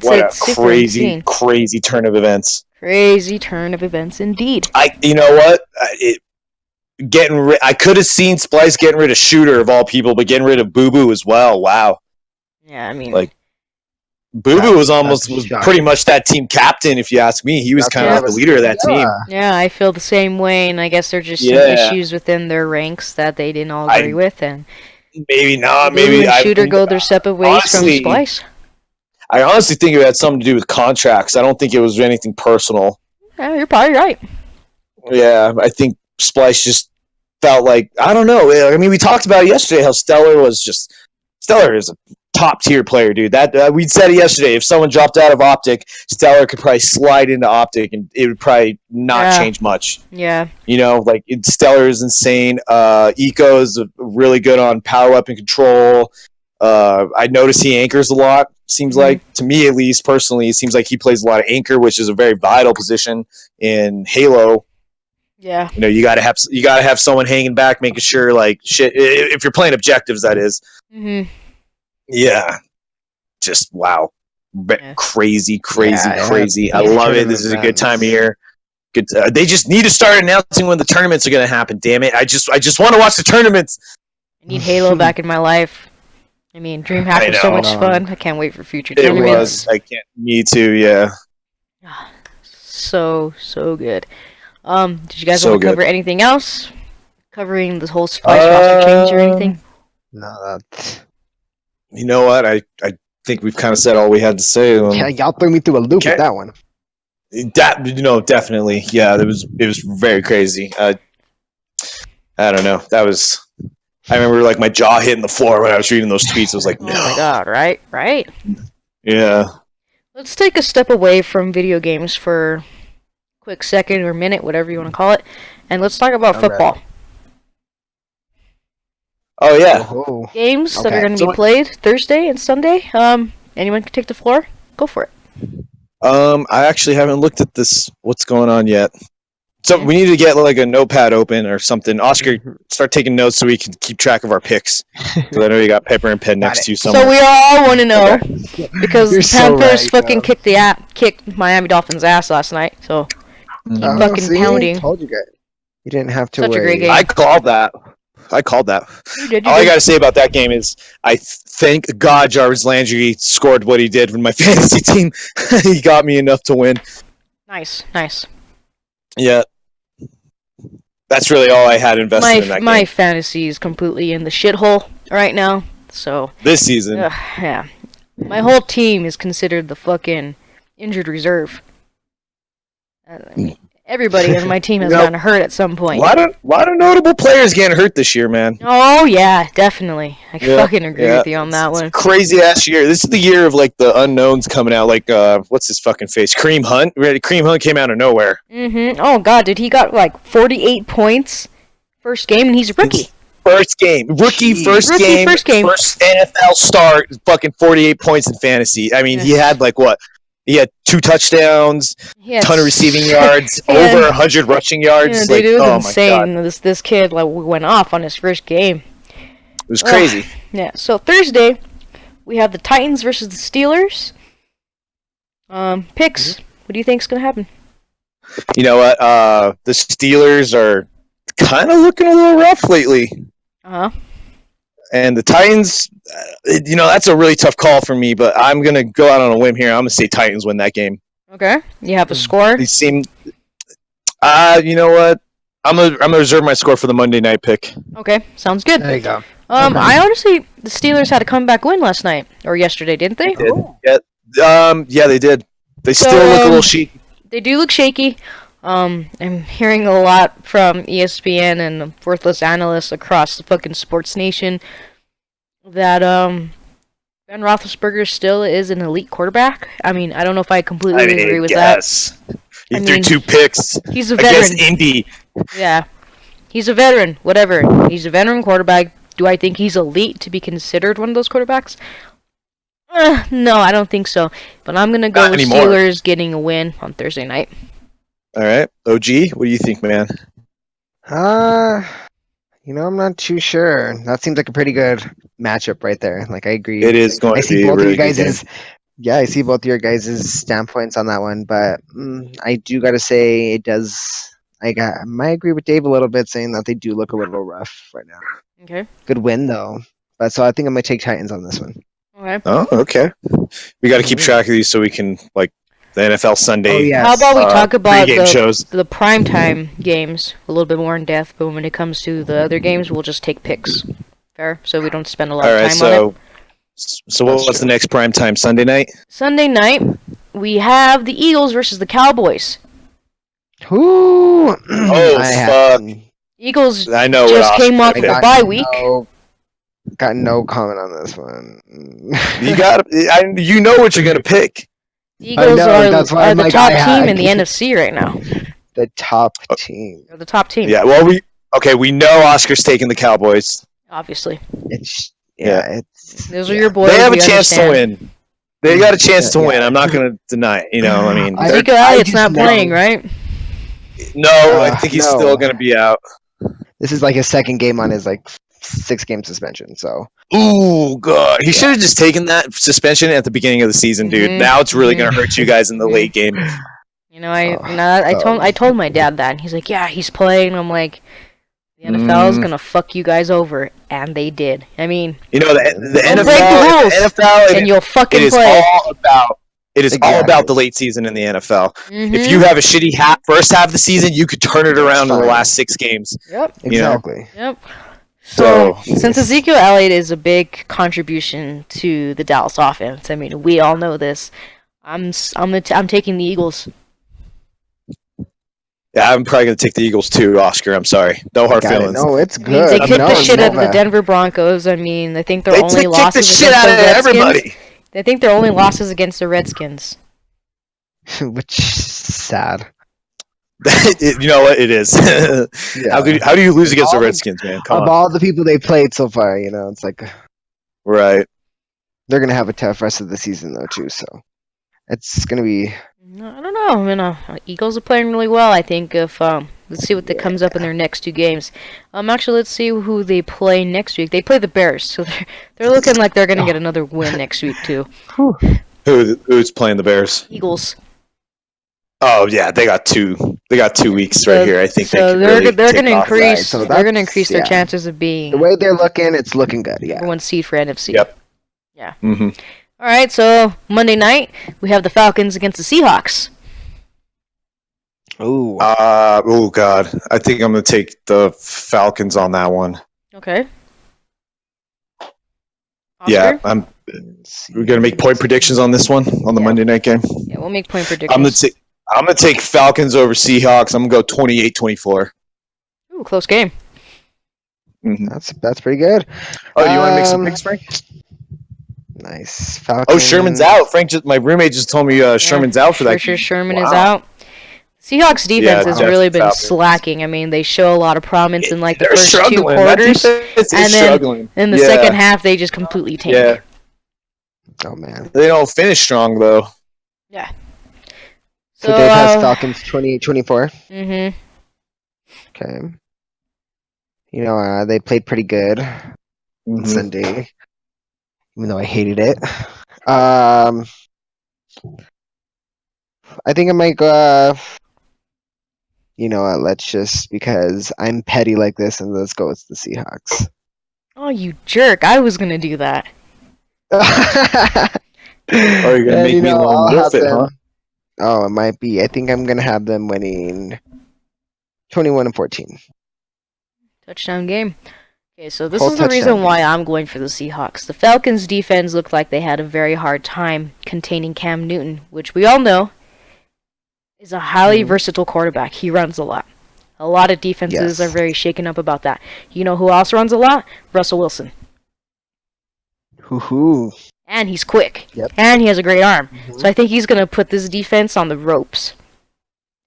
what a crazy turn of events! Crazy turn of events indeed. You know what? I could have seen Splice getting rid of Shooter of all people, but getting rid of Boo Boo as well. Wow. Yeah, I mean, Boo Boo was pretty much that team captain, if you ask me. He was kind of the leader of that team. Yeah, I feel the same way, and I guess there's just some issues within their ranks that they didn't all agree with, and maybe not. Maybe Shooter go their separate ways from Splice. I honestly think it had something to do with contracts. I don't think it was anything personal. Yeah, you're probably right. Yeah, I think Splice just felt like, I don't know. I mean, we talked about it yesterday how Stellar Stellar is a top tier player, dude. That we said it yesterday. If someone dropped out of Optic, Stellar could probably slide into Optic, and it would probably not change much. Yeah. Like Stellar is insane. Eco is really good on power weapon control. I notice he anchors a lot. Seems like, to me at least, personally, it seems like he plays a lot of anchor, which is a very vital position in Halo. Yeah. You gotta have someone hanging back, making sure like shit. If you're playing objectives, that is. Yeah. Just wow. Crazy. I love it. This is a good time of year. Good. They just need to start announcing when the tournaments are going to happen. Damn it! I just want to watch the tournaments. I need Halo back in my life. I mean, DreamHack was so much fun. I can't wait for future tournaments. I can't. Me too. Yeah. So good. Did you guys want to cover anything else? Covering the whole Spice roster change or anything? No. You know what? I think we've kind of said all we had to say. Yeah, y'all threw me through a loop with that one. Definitely. Yeah, it was very crazy. I don't know. I remember like my jaw hitting the floor when I was reading those tweets. I was like, no. Oh my god, right? Yeah. Let's take a step away from video games for a quick second or minute, whatever you want to call it, and let's talk about football. Ready. Oh yeah. Games that are going to be played Thursday and Sunday. Anyone can take the floor. Go for it. I actually haven't looked at what's going on yet. So we need to get like a notepad open or something. Oscar, start taking notes so we can keep track of our picks. Because I know you got paper and pen next to you somewhere. So we all want to know because the Panthers fucking kicked Miami Dolphins' ass last night. So keep fucking pounding. I told you guys. You didn't have to Such worry. a great game. I called that. You did. All I got to say about that game is I thank God Jarvis Landry scored what he did with my fantasy team. He got me enough to win. Nice. Yeah. That's really all I had invested in that game. My fantasy is completely in the shithole right now. So this season. Yeah. My whole team is considered the fucking injured reserve. I mean, everybody on my team has gotten hurt at some point. A lot of notable players getting hurt this year, man. Oh yeah, definitely. I fucking agree with you on that one. Crazy ass year. This is the year of like the unknowns coming out. Like what's his fucking face? Kareem Hunt. Kareem Hunt came out of nowhere. Oh god, did he got like 48 points first game and he's a rookie. First game. First game. First NFL start. Fucking 48 points in fantasy. I mean, he had like what? He had 2 touchdowns, ton of receiving yards, over 100 rushing yards. Yeah, dude, it was insane. This kid went off on his first game. It was crazy. Yeah. So Thursday, we have the Titans versus the Steelers. Picks. What do you think's gonna happen? You know what? The Steelers are kind of looking a little rough lately. And the Titans, that's a really tough call for me, but I'm going to go out on a whim here. I'm going to say Titans win that game. Okay. You have a score? They seem... you know what? I'm gonna reserve my score for the Monday night pick. Okay, sounds good. There you go. I honestly... The Steelers had a comeback win last night. Or yesterday, didn't they? They did. Yeah, they did. They still look a little shaky. They do look shaky. I'm hearing a lot from ESPN and worthless analysts across the fucking sports nation that Ben Roethlisberger still is an elite quarterback. I mean, I don't know if I completely agree with that. He threw 2 picks. He's a veteran. Against Indy. Yeah. He's a veteran. Whatever. He's a veteran quarterback. Do I think he's elite to be considered one of those quarterbacks? No, I don't think so. But I'm going to go with Steelers getting a win on Thursday night. All right. OG, what do you think, man? I'm not too sure. That seems like a pretty good matchup right there. Like, I agree. It is going to be a really good game. Yeah, I see both your guys' standpoints on that one, but I do got to say it does... I might agree with Dave a little bit, saying that they do look a little rough right now. Okay. Good win, though. But so I think I'm going to take Titans on this one. Okay. Oh, okay. We got to keep track of these so we can, like, the NFL Sunday. Oh, yes. How about we talk about the primetime games a little bit more in depth, but when it comes to the other games, we'll just take picks. Fair? So we don't spend a lot of time on it. So what's the next primetime? Sunday night? Sunday night, we have the Eagles versus the Cowboys. Ooh. Oh, fuck. Eagles I know just came off the bye week. Got no comment on this one. You know what you're gonna pick. The I Eagles know, that's why are I'm the like, top I team had in the NFC right now. the top team. They're the top team, Yeah. Well, we know Oscar's taking the Cowboys. obviously. It's Yeah. it's Those are yeah. your boys. They have a we chance to understand. win. They got a chance to Yeah. win. I'm not gonna deny it. You know, I mean, I Ezekiel I Elliott's just not playing, know- right? no, I think he's no. still gonna be out. This is like his second game on his like 6-game suspension. So Ooh, God. He should have just taken that suspension at the beginning of the season, dude. Mhm, Now it's really mhm. going to hurt you guys in the late game. I told my dad that, and he's like, "Yeah, he's playing." I'm like, "The NFL is gonna fuck you guys over," and they did. I mean, You know, the don't NFL, break the rules, NFL, and you'll it fucking is play. all about. It is all about Exactly. the late season in the NFL. Mhm. If you have a shitty first half of the season, you could turn it around in the fine. last 6 games. Yep. You know? Exactly. Yep. So, So- since Ezekiel Elliott is a big contribution to the Dallas offense, I mean, we all know this. I'm taking the Eagles. Yeah, I'm probably going to take the Eagles too, Oscar. I'm sorry. No hard Got it. feelings. No, it's I mean, they good. kicked No, the shit out of the Nova. Denver Broncos. I mean, I think their They only kicked the losses shit against out the of Redskins. everybody. I think their only losses against the Redskins. Which is sad. You know what? It is. Yeah. How do you lose Of against the all the- Redskins, man? Come Of on. all the people they played so far, it's like Right. they're gonna have a tough rest of the season though too. So it's gonna be No, I don't know. I mean, Eagles are playing really well. I think if let's see what that comes up in their next 2 games. Actually, let's see who they play next week. They play the Bears, so they're looking like they're gonna get another win next week too. Who's playing the Bears? Eagles. Oh yeah, they got 2 weeks So- right here. I think so they can they're really they're take gonna off. increase. Right, so they're gonna that's- increase their yeah. chances of being the way they're looking. It's looking good. Yeah. number 1 seed for NFC. Yep. Yeah. Mm-hmm. All right. So Monday night we have the Falcons against the Seahawks. Ooh. Oh God, I think I'm gonna take the Falcons on that one. Okay. Oscar? Yeah, we're gonna make point predictions on this one on the Yeah. Monday night game. Yeah, we'll make point I'm predictions. gonna take Falcons over Seahawks. I'm gonna go 28-24. Ooh, close game. Mm-hmm. That's pretty good. Oh, do you want to make some picks, Frank? Nice. Falcons. Oh, Sherman's out. My roommate just told me Sherman's out for that. Sure, Sherman is Wow. out. Seahawks defense has definitely really been Falcons. slacking. I mean, they show a lot of promise in like the They're first 2 struggling. That quarters. defense is and then struggling. in the Yeah. second half, they just completely tank. Yeah, Oh man. they don't finish strong though. So Dave has Falcons 20-24. Mm-hmm. Okay. They played pretty good on Mhm. Sunday, even though I hated it. I think I might go. You know what? Let's just because I'm petty like this, and let's go with the Seahawks. Oh, you jerk! I was gonna do that. Or you're gonna make me I'll lone wolf have it, them- huh? Oh, it might be. I think I'm gonna have them winning 21-14. Touchdown game. Okay, so this Whole is the reason touchdown why I'm going for the Seahawks. The Falcons' defense looked like they had a very hard time containing Cam Newton, which we all know is a highly versatile quarterback. He runs a lot. A lot of defenses Yes. are very shaken up about that. You know who else runs a lot? Russell Wilson. Hoo-hoo. And he's quick. Yep. And he has a great arm. So I think he's going to put this defense on the ropes.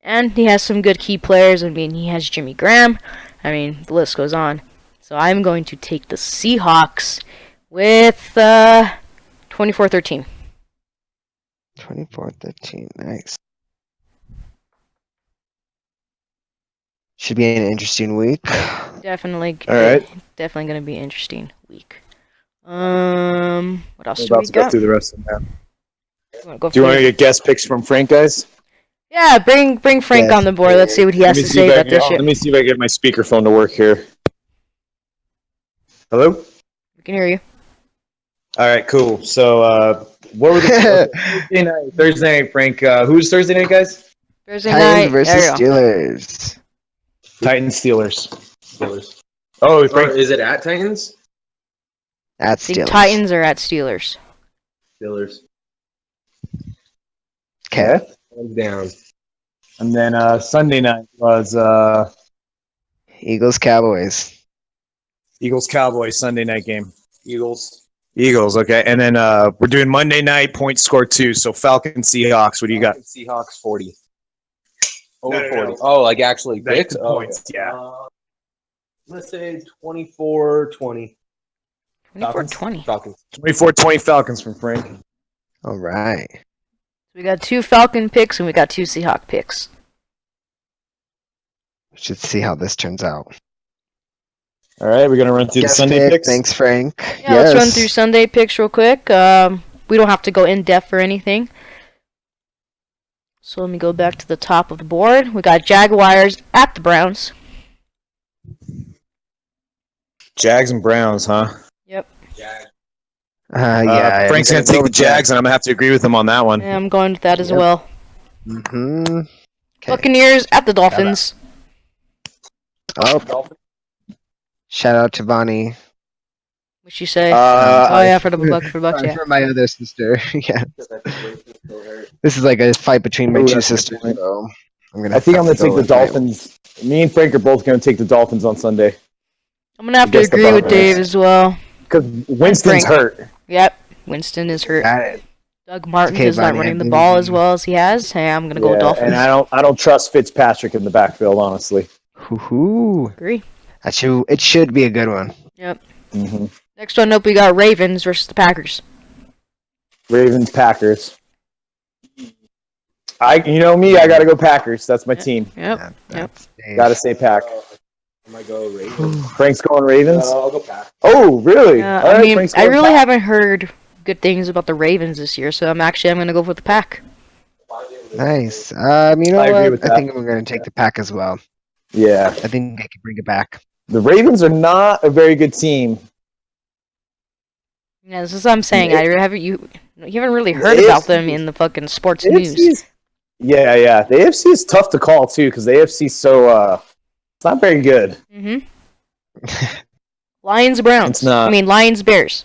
And he has some good key players. I mean, he has Jimmy Graham. I mean, the list goes on. So I'm going to take the Seahawks with 24-13. 24-13. Nice. Should be an interesting week. Definitely. All right. Definitely going to be an interesting week. What else We're do about we to go got? through the rest of them. You wanna go Do you want through- to get guest picks from Frank, guys? Yeah, bring Frank Yes. on the board. Let's see what he has to say about this shit. Let me see if I get my speakerphone to work here. Hello. We can hear you. All right, cool. So, what were the Thursday night, Frank? Who's Thursday night, guys? Thursday Titans night. versus There you go. Steelers. Titans, Steelers. Oh, Or Frank. is it at Titans? At The Steelers. Titans are at Steelers. Steelers. Okay. Hands down. And then Sunday night was Eagles Cowboys. Eagles Cowboys Sunday night game. Eagles. Eagles, okay. And then we're doing Monday night point score 2. So Falcons, Seahawks. What do you got? Seahawks 40. No, Over no, 40. no. Oh, like actually Like picked? the Oh, points, okay. yeah. Let's say 24-20. 24-20. Falcons. 24-20 Falcons from Frank. All right. We got 2 Falcon picks and we got 2 Seahawk picks. Should see how this turns out. All right, we're going to run through the Guest Sunday pick. picks. Thanks, Frank. Yeah, let's run through Sunday picks real quick. We don't have to go in depth or anything. So let me go back to the top of the board. We got Jaguars at the Browns. Jags and Browns, huh? Yep. Yeah. Frank's going to take the Jags, and I'm going to have to agree with him on that one. Yeah, I'm going with that as Yep. well. Mm-hmm. Buccaneers at the Dolphins. Oh. Shout out to Bonnie. What'd you say? Uh, Oh yeah, for the Bucks, Sorry, yeah. for my other sister. Yeah. This is like a fight between my Ooh, two that's a good sisters. point. So I'm gonna. I think I'm have going to take go the with my- Dolphins. Me and Frank are both going to take the Dolphins on Sunday. I'm gonna have to Against the agree with Buccaneers. Dave as well. Because Winston's Frank. hurt. Yep, Winston is hurt. Got it. Doug Martin Okay, is not Bonnie, running I the believe ball in as you. well as he has. Hey, I'm gonna go with Dolphins. And I don't trust Fitzpatrick in the backfield, honestly. Hoo-hoo. Agree. It should be a good one. Yep. Mm-hmm. Next one up, we got Ravens versus the Packers. Ravens, Packers. You know me, I got to go Packers. That's my team. Yep. Yeah, Yep. that's Dave. Got to say Pack. I might go Ravens. Frank's going Ravens. I'll go Pack. Oh, really? All I right, mean, Frank's I going really Pack. haven't heard good things about the Ravens this year, so I'm gonna go with the Pack. Nice. You know I agree what? with I that. think we're gonna take the pack as well. Yeah. I think they can bring it back. The Ravens are not a very good team. Yeah, this is what I'm saying. The You haven't really heard the about AFC them in the fucking sports The news. AFC is- yeah. The AFC is tough to call, too, because the AFC is so, it's not very good. Mm-hmm. Lions Browns. It's not. I mean Lions Bears.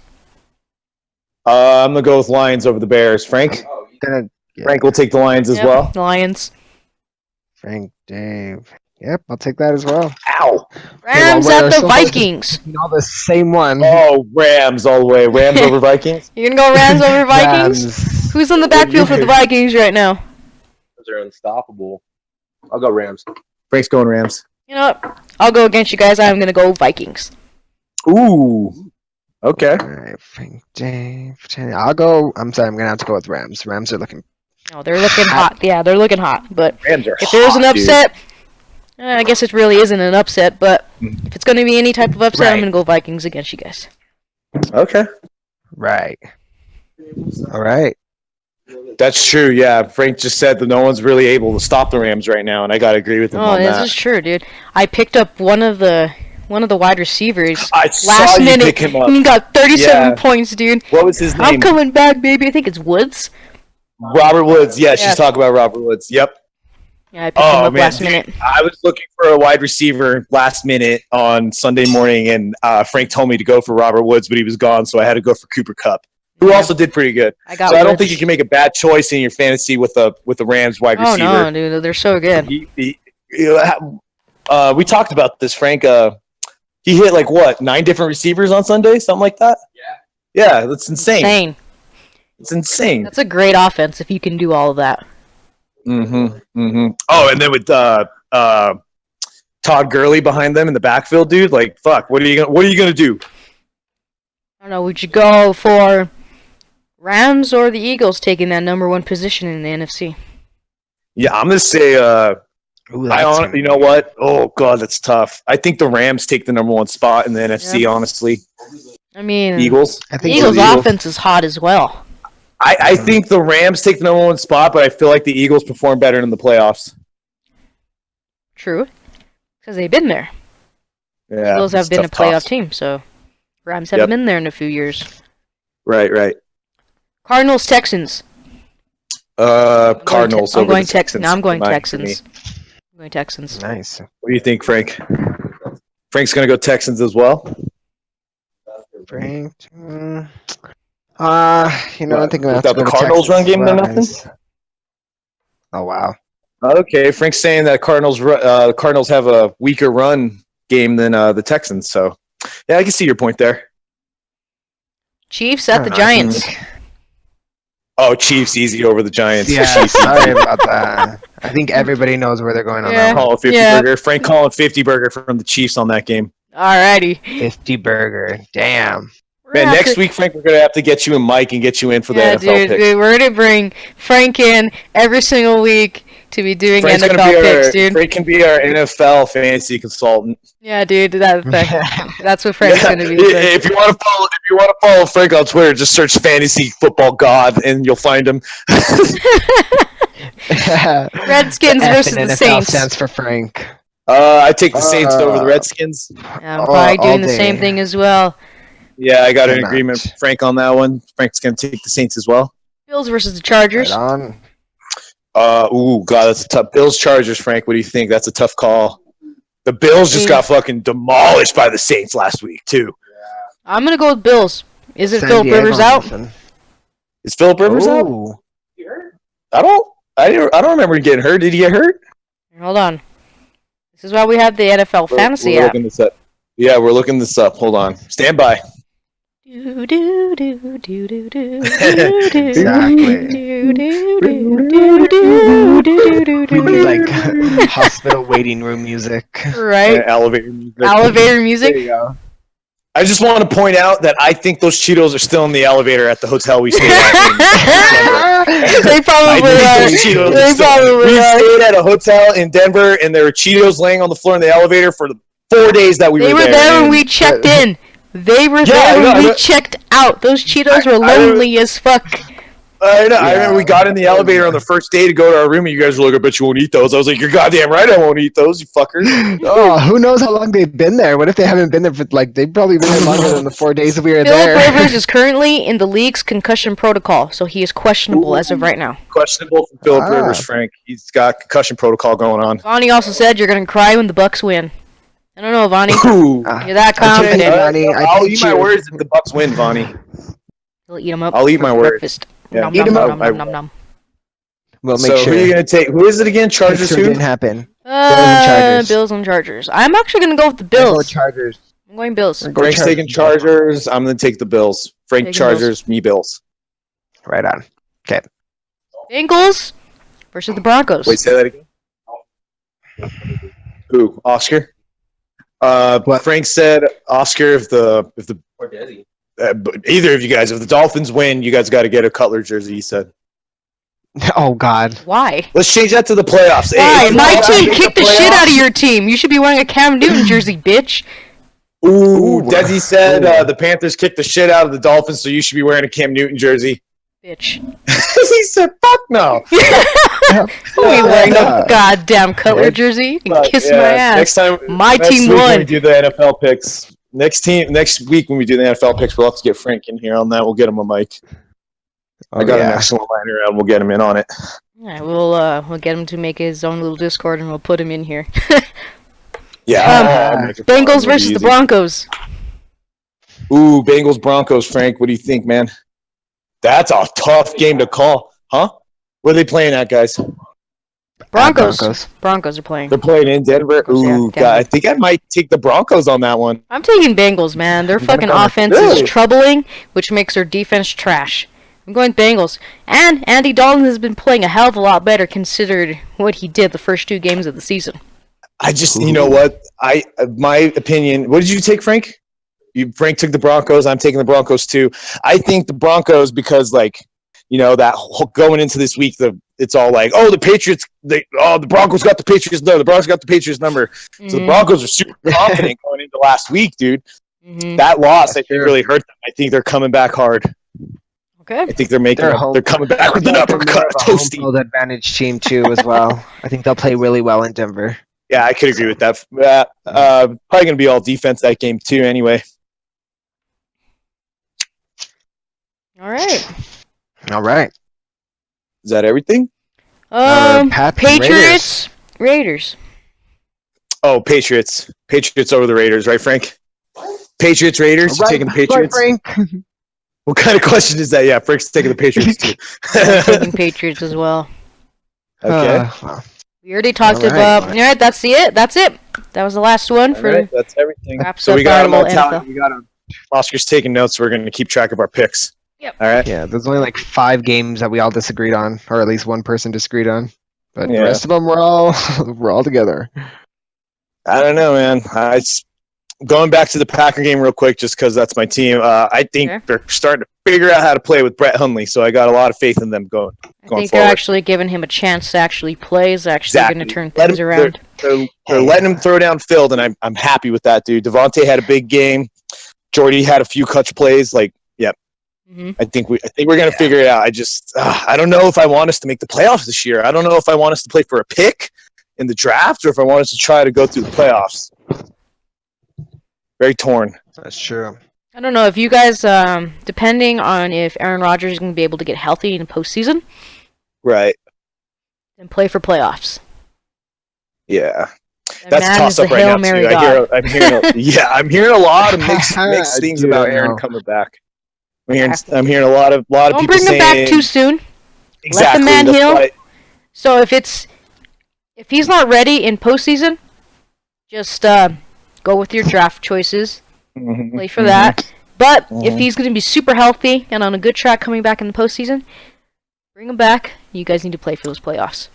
I'm going to go with Lions over the Bears. Frank? Gonna Frank will take the Lions as Yep, well. Lions. Frank, Dave. Yep, I'll take that as well. Ow. Rams we're at the so close to- Vikings. All the same one. Oh, Rams all the way. Rams over Vikings? You're gonna go Rams over Vikings? Rams. Who's on the backfield for the Vikings right now? Those are unstoppable. I'll go Rams. Frank's going Rams. You know what? I'll go against you guys. I'm gonna go Vikings. Ooh. Okay. All right, Frank, Dave. I'll go. I'm sorry. I'm gonna have to go with Rams. Rams are looking. No, they're looking hot. Yeah, they're looking hot. But Rams are if there's an hot, dude. upset, I guess it really isn't an upset. But if it's gonna be any type of upset, I'm Right. gonna go Vikings against you guys. Okay. Right. All right. That's true, yeah. Frank just said that no one's really able to stop the Rams right now, and I gotta agree with him Oh, on this that. is true, dude. I picked up one of the wide receivers I saw last you minute, pick him up. and he got 37 Yeah. points, dude. What was his I'm name? coming back, baby. I think it's Woods. Robert Woods. Yeah, Yeah. she's talking about Robert Woods. Yep. Yeah, I picked him up last dude, minute. I was looking for a wide receiver last minute on Sunday morning, and Frank told me to go for Robert Woods, but he was gone, so I had to go for Cooper Kupp, who Yeah. also did pretty good. I got So I don't Woods. think you can make a bad choice in your fantasy with the Rams wide Oh receiver. no, dude, they're so good. We talked about this, Frank. He hit like what 9 different receivers on Sunday, something like that. Yeah, that's insane. Insane. It's insane. That's a great offense if you can do all of that. Oh, and then with Todd Gurley behind them in the backfield, dude. Like, fuck. What are you gonna do? I don't know. Would you go for Rams or the Eagles taking that number 1 position in the NFC? Yeah, I'm gonna say. Ooh, that's You know what? Oh god, that's tough. I think the Rams take the number 1 spot in the NFC. Yep. Honestly, I mean, Eagles. I the think Eagles' the Eagles. offense is hot as well. I think the Rams take the number 1 spot, but I feel like the Eagles perform better in the playoffs. True, because they've been there. Yeah, Eagles have it's been a tough playoff toss. team, so Rams haven't Yep. been there in a few years. Right. Cardinals, Texans. Cardinals. I'm over going the Texans. I'm going for me. Texans. I'm going Texans. nice. What do you think, Frank? Frank's gonna go Texans as well. Frank. I think I'm gonna have to Without go the to Cardinals Texans run game, as then well, nothing? guys. Oh wow. Okay, Frank's saying that the Cardinals have a weaker run game than the Texans. So, yeah, I can see your point there. Chiefs I at don't the know, Giants. Oh, Chiefs easy over the Giants. Yeah, Chiefs sorry easy. about that. I think everybody knows where they're going on Yeah. that one. Call a 50 Yeah. burger. Frank calling 50 burger from the Chiefs on that game. Alrighty. 50 burger. Damn. We're gonna Man, have next to- week, Frank, we're gonna have to get you and Mike and get you in for Yeah, the NFL dude, picks. we're gonna bring Frank in every single week to be doing Frank's gonna NFL be picks, our dude. Frank can be our NFL fantasy consultant. Yeah, dude, that's what Frank's Yeah, gonna be. if you want to follow Frank on Twitter, just search fantasy football god and you'll find him. Redskins The F versus in the NFL Saints. stands for Frank. I take the Saints over the Redskins. I'm probably all doing the same day. thing as well. Yeah, I got an Cannot. agreement with Frank on that one. Frank's gonna take the Saints as well. Bills versus the Chargers. Right on. God, that's a tough. Bills Chargers, Frank. What do you think? That's a tough call. The Bills just got fucking demolished by the Saints last week too. I'm gonna go with Bills. Is it San Philip Diego, Rivers out? listen. Is Philip Rivers out? Ooh. I don't remember him getting hurt. Did he get hurt? Hold on. This is why we have the NFL fantasy we're app. looking this up. Yeah, we're looking this up. Hold on. Stand by. Do, do, do, do, do, do, Exactly. do, do, do, do, do, do, do, We need do. like hospital waiting room music. Right? Elevator music. Elevator There music. you go. I just want to point out that I think those Cheetos are still in the elevator at the hotel we stayed at. They probably are. They probably We are. stayed at a hotel in Denver, and there were Cheetos laying on the floor in the elevator for the 4 days that we They were were there when and- we checked in. They were Yeah, there I when know, we I- checked out. Those Cheetos were I- lonely as fuck. I know. Yeah. I remember we got in the elevator on the first day to go to our room, and you guys were like, "I bet you won't eat those." I was like, "You're goddamn right, I won't eat those, you fuckers." Oh, who knows how long they've been there? What if they haven't been there for like they've probably been there longer than the 4 days that we were Philip there. Rivers is currently in the league's concussion protocol, so he is questionable as of right now. Questionable for Philip Ah. Rivers, Frank. He's got concussion protocol going on. Vonnie also said you're gonna cry when the Bucks win. I don't know, Vonnie. Ooh. Ah, You're that I take it, confident. Vonnie. I I'll take eat my you. words if the Bucks win, Vonnie. He'll eat them up. I'll eat for my words. breakfast. Yeah. Nom, Eat 'em nom, up. nom, nom, nom, nom. We'll make So sure. who are you gonna take? Who is it again? Make Chargers sure it who? didn't happen. Bills Chargers. and Chargers. I'm actually gonna go with the Go Bills. Chargers. I'm going Bills. Go Frank's taking Chargers. I'm gonna take the Bills. Frank Taking Chargers. Me Bills. Right on. Bengals versus the Broncos. Wait, say that again. Who? Oscar. What? Frank said Oscar. If the Or Desi. either of you guys, if the Dolphins win, you guys got to get a Cutler jersey. He said. Oh God. Why? Let's change that to the playoffs. Why? if My the team Dolphins kicked the make shit out of playoffs- your team. You should be wearing a Cam Newton jersey, bitch. Ooh, Ooh. Desi said Ooh. the Panthers kicked the shit out of the Dolphins, so you should be wearing a Cam Newton jersey. Bitch. He said, "Fuck no." Who are you wearing Yeah. a goddamn Cutler Yeah. jersey? You can But, kiss yeah, my ass. Next time, My next team week won. When we do the NFL picks. Next week when we do the NFL picks, we'll have to get Frank in here on that. We'll get him a mic. I got an excellent line around. We'll get him in on it. Yeah, we'll get him to make his own little Discord and we'll put him in here. Yeah. I'll make it fun. Bengals It'll be versus the easy. Broncos. Ooh, Bengals Broncos. Frank, what do you think, man? That's a tough game to call, huh? Where are they playing at, guys? Broncos. Broncos are playing. They're playing in Denver. Broncos, yeah, Ooh, Denver. God, I think I might take the Broncos on that one. I'm taking Bengals, man. Their fucking gonna- offense is Really? troubling, which makes their defense trash. I'm going Bengals. And Andy Dalton has been playing a hell of a lot better considered what he did the first 2 games of the season. I just, you know what? My opinion. What did you take, Frank? Frank took the Broncos. I'm taking the Broncos too. I think the Broncos because, like, you know, that whole, going into this week, it's all like, oh, the Patriots. The Broncos got the Patriots number. The Broncos got the Patriots number. So the Broncos are super confident going into last week, dude. Mhm. That loss, I think, Sure. really hurt them. I think they're coming back hard. Okay. I think they're making. They're home. They're coming back with an They're uppercut, more of a home toasty. field advantage team too, as well. I think they'll play really well in Denver. Yeah, I could agree with that. Probably going to be all defense that game too. Anyway, All right. All right. is that everything? Pats and Patriots, Raiders. Oh, Patriots. Patriots over the Raiders, right, Frank? Patriots, Raiders. You taking the Patriots? Right, Frank. What kind of question is that? Yeah, Frank's taking the Patriots too. I'm taking Patriots as well. Okay. Well, We already talked All right. about. All right, that's it. That's it. That was the last one All for. right, that's everything. Wraps So we up got our them all little tallied. info. We got them. Oscar's taking notes. We're going to keep track of our picks. Yep. All right. Yeah, there's only like 5 games that we all disagreed on, or at least one person disagreed on. But Yeah. the rest of them we're all together. I don't know, man. Going back to the Packer game real quick, just because that's my team. I think Okay. they're starting to figure out how to play with Brett Hundley, so I got a lot of faith in them going I think forward. they're actually giving him a chance to actually play. Is actually going to turn Let things him- around. They're letting him throw downfield, and I'm happy with that, dude. Devontae had a big game. Jordy had a few clutch plays. Like, yeah, Hmm. I think we're gonna figure it out. I don't know if I want us to make the playoffs this year. I don't know if I want us to play for a pick in the draft or if I want us to try to go through the playoffs. Very torn. That's true. I don't know if you guys, depending on if Aaron Rodgers is going to be able to get healthy in the postseason Right. and play for playoffs. Yeah. That That's a man is toss up the right Hail now Mary too. God. I'm hearing a lot of mixed things Dude, about I Aaron know. coming back. I'm hearing Yeah. a lot of Don't people bring him saying back too soon. exactly. man that's heal. why- So if he's not ready in postseason, just go with your draft choices. Mhm, Play for mhm. that. But if Mhm. he's going to be super healthy and on a good track coming back in the postseason, bring him back. You guys need to play for those playoffs.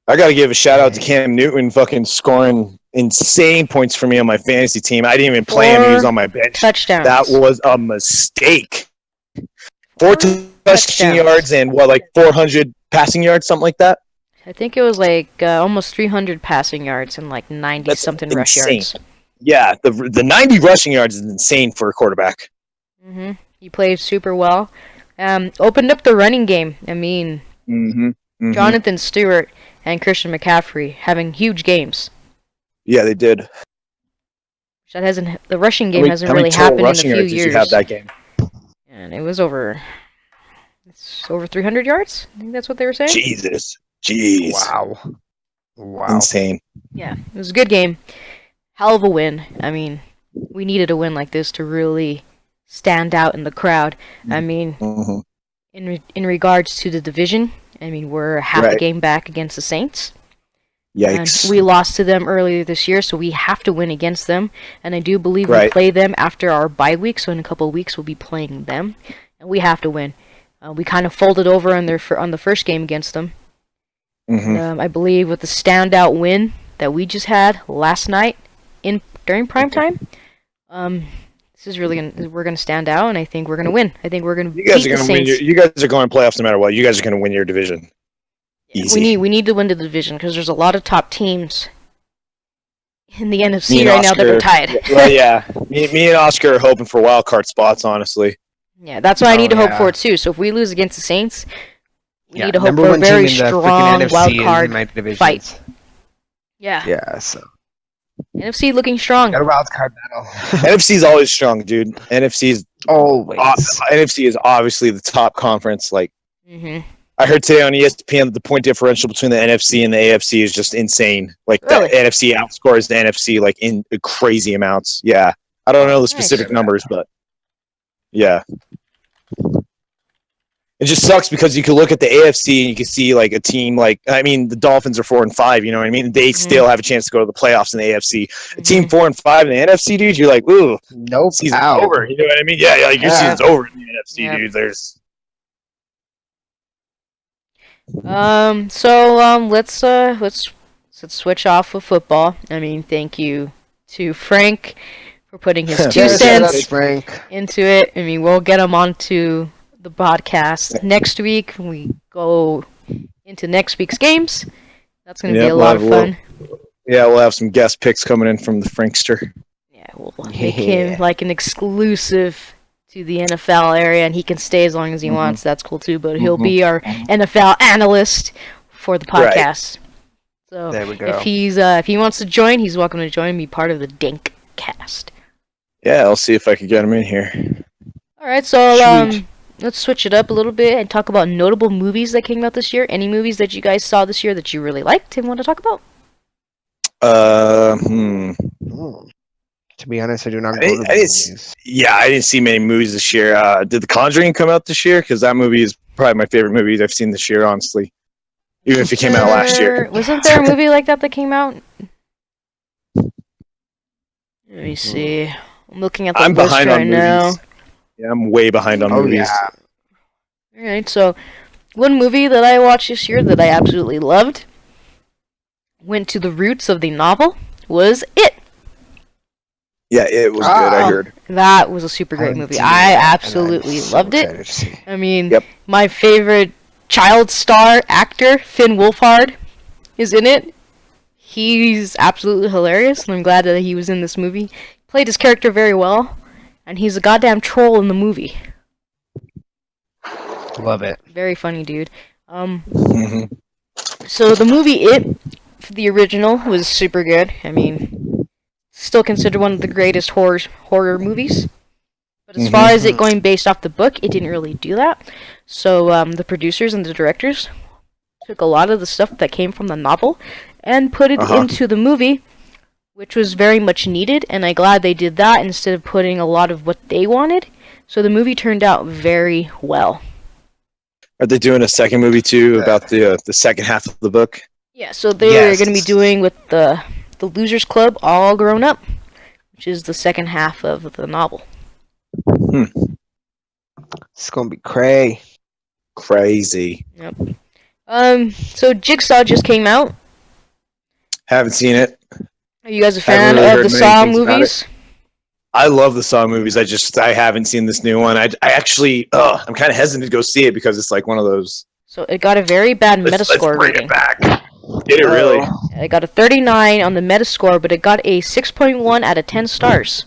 I got to give a shout out to Cam Newton, fucking scoring insane points for me on my fantasy team. I didn't even play him; he was on my bench. Touchdowns. That was a mistake. 4 touchdown touchdowns. yards and like 400 passing yards, something like that. I think it was like almost 300 passing yards and like 90 That's something rush insane. yards. Yeah, the 90 rushing yards is insane for a quarterback. Hmm. He played super well. Opened up the running game. I mean, Mm-hmm. Jonathan Stewart and Christian McCaffrey having huge games. Yeah, they did. The rushing game hasn't How many really total happened in a rushing few yards did years. you have that game? And it was over 300 yards. I think that's what they were saying. Jesus. Jeez. Wow. Insane. Yeah, it was a good game. Hell of a win. I mean, we needed a win like this to really stand out in the crowd. I mean, Mhm. in regards to the division, I mean, we're half a Right. game back against the Saints. Yikes. And we lost to them earlier this year, so we have to win against them. And I do believe we Right. play them after our bye week, so in a couple of weeks we'll be playing them, and we have to win. We kind of folded over on the first game against them. Mhm. I believe with the standout win that we just had last night during prime time, this is really we're gonna stand out, and I think we're gonna win. I think we're gonna You guys beat are the going to win. Saints. You guys are going playoffs no matter what. You guys are going to win your division. Easy. We need to win the division because there's a lot of top teams in the Me NFC and right now that are Oscar- tied. Well, yeah. Me and Oscar are hoping for wild card spots, honestly. Yeah, that's what I need to hope yeah. for too. So if we lose against the Saints, we Yeah, need to hope number for a one very team in the freaking strong NFC wild is in card my divisions. fight. Yeah. Yeah, so NFC looking strong. got a wild card battle. NFC is always strong, dude. NFC is obviously the top conference. Like Hmm. I heard today on ESPN that the point differential between the NFC and the AFC is just insane. Like Really? the NFC outscores the NFC like in crazy amounts. Yeah. I don't know the Nice. specific numbers, but yeah. It just sucks because you can look at the AFC and you can see like a team like the Dolphins are 4-5, you know what I mean? They still have a chance to go to the playoffs in the AFC. A team 4-5 in the NFC, dude, you're like, ooh, Nope. season's Out. over. You know what I mean? Yeah, like your Yeah. season's over in the NFC, Yeah. dude. There's Let's switch off with football. I mean, thank you to Frank for putting his 2 Yeah, shout out cents Frank. into it. I mean, we'll get him onto the podcast next week. We go into next week's games. That's going to be Yep, a lot of we'll- fun. we'll have some guest picks coming in from the Frankster. Yeah, we'll make him like an exclusive to the NFL area, and he can stay as long as he wants. That's cool too. But he'll be our NFL analyst for the Right. podcast. So There we go. if he wants to join, he's welcome to join and be part of the Dank cast. Yeah, I'll see if I can get him in here. All right, so Sweet. let's switch it up a little bit and talk about notable movies that came out this year. Any movies that you guys saw this year that you really liked and want to talk about? To be honest, I do not I go to didn't- the I didn't movies. Yeah, I didn't see many movies this year. Did The Conjuring come out this year? Because that movie is probably my favorite movie I've seen this year, honestly. Even if it came out last year. Wasn't there a movie like that came out? Let me see. I'm looking at the I'm list behind right on now. movies. Yeah, I'm way behind on Oh movies. yeah. Alright, so one movie that I watched this year that I absolutely loved, went to the roots of the novel, was It. Yeah, it was good. I heard. That was a super great haven't movie. seen it I yet, and I'm absolutely so loved it. excited to see. I mean, Yep. my favorite child star actor, Finn Wolfhard, is in it. He's absolutely hilarious, and I'm glad that he was in this movie. Played his character very well, and he's a goddamn troll in the movie. Love it. Very funny dude. hmm So the movie It, the original, was super good. I mean, still considered one of the greatest horror movies. But as far as it going based off the book, it didn't really do that. So the producers and the directors took a lot of the stuff that came from the novel and put it into the movie, which was very much needed, and I'm glad they did that instead of putting a lot of what they wanted. So the movie turned out very well. Are they doing a second movie too about the second half of the book? Yeah, so they're going to be doing with the Losers Club all grown up, which is the second half of the novel. It's gonna be cray. Crazy. Yep. So Jigsaw just came out. Haven't seen it. Are you guys a Haven't fan really of heard the many Saw things about movies? I love the Saw movies. I haven't seen this new one. I actually, I'm kind of hesitant to go see it because it's like one of those. So it got a very bad Let's Metascore bring rating. it back. Did it really? It got a 39 on the Metascore, but it got a 6.1 out of 10 stars.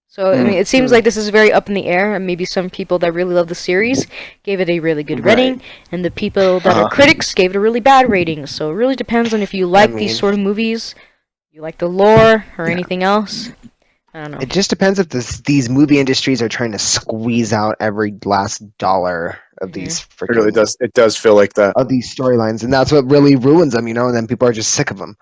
So, I mean, it seems like this is very up in the air, and maybe some people that really love the series gave it a really good rating, and the people that are critics gave it a really bad rating. So it really depends on if you like these sort of movies, you like the lore, or anything else. I don't know. It just depends if these movie industries are trying to squeeze out every last dollar of these freaking. It really does. It does feel like that. Of these storylines, and that's what really ruins them, and then people are just sick of them.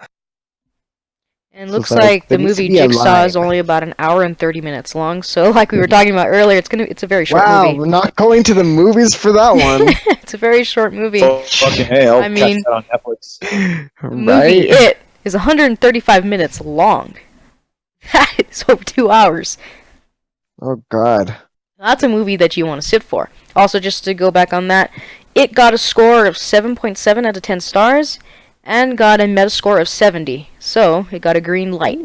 And So looks it's like the there needs to movie be a Jigsaw is line. only about an hour and 30 minutes long. So, like we were talking about earlier, it's a very short Wow, movie. we're not going to the movies for that one. It's a very short movie. Oh, fucking hey, I'll I mean, catch that on Netflix. The movie It is 135 minutes long. That is over 2 hours. Oh God. That's a movie that you want to sit for. Also, just to go back on that, it got a score of 7.7 out of 10 stars and got a Metascore of 70. So, it got a green light.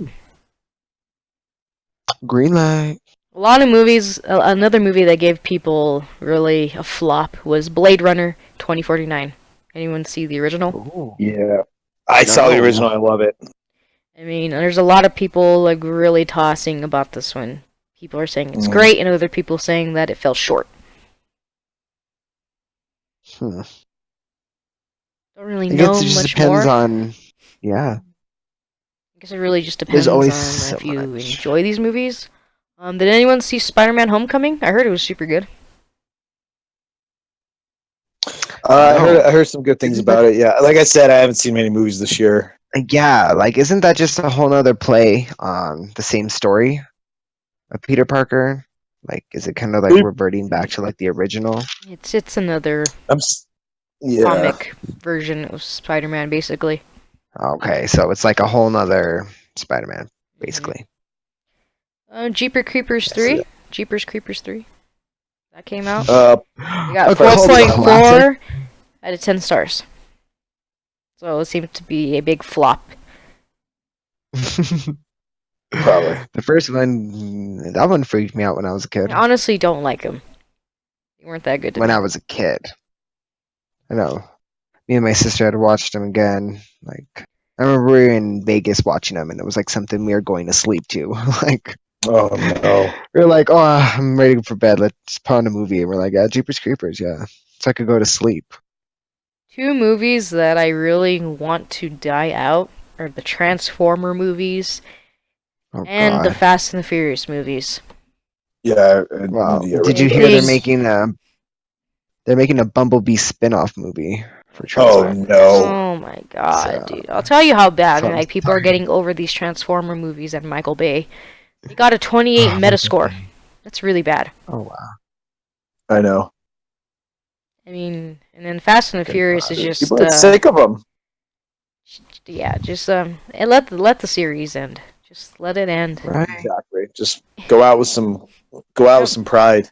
Green light. A lot of movies, another movie that gave people really a flop was Blade Runner 2049. Anyone see the original? Ooh. Yeah, I saw the original. I love it. I mean, there's a lot of people like really tossing about this one. People are saying it's great, and other people saying that it fell short. Don't really I know guess it just much depends more. on. Yeah. I guess it really just depends There's on always so if you much. enjoy these movies. Did anyone see Spider-Man: Homecoming? I heard it was super good. I heard some good things about it. Yeah, like I said, I haven't seen many movies this year. Yeah, like isn't that just a whole nother play on the same story of Peter Parker? Like, is it kind of like reverting back to like the original? It's another Yeah. comic version of Spider-Man, basically. Okay, so it's like a whole nother Spider-Man, basically. Jeepers Creepers 3. Jeepers Creepers 3. That came out. We got Okay, hold on. 4.4 out of 10 stars. So it seemed to be a big flop. Probably. The first one, that one freaked me out when I was a kid. I honestly don't like them. They weren't that good to When me. I was a kid. I know. Me and my sister had watched them again. Like, I remember we were in Vegas watching them, and it was like something we were going to sleep to. Like, Oh no. we were like, oh, I'm ready for bed. Let's put on a movie. And we're like, yeah, Jeepers Creepers, yeah. So I could go to sleep. 2 movies that I really want to die out are the Transformer movies and the Fast and the Furious movies. Yeah. Wow. yeah, Did you right. hear they're making a Bumblebee spin-off movie for Oh Transformers? no. Oh my god, dude. I'll tell you how bad so like people are getting over these Transformer movies and Michael Bay. He got a 28 Metascore. That's really bad. Oh wow. I know. I mean, and then Fast and the Furious is just People are sick of them. yeah, just let the series end. Just let it end. Right. Exactly. Just go out with some pride.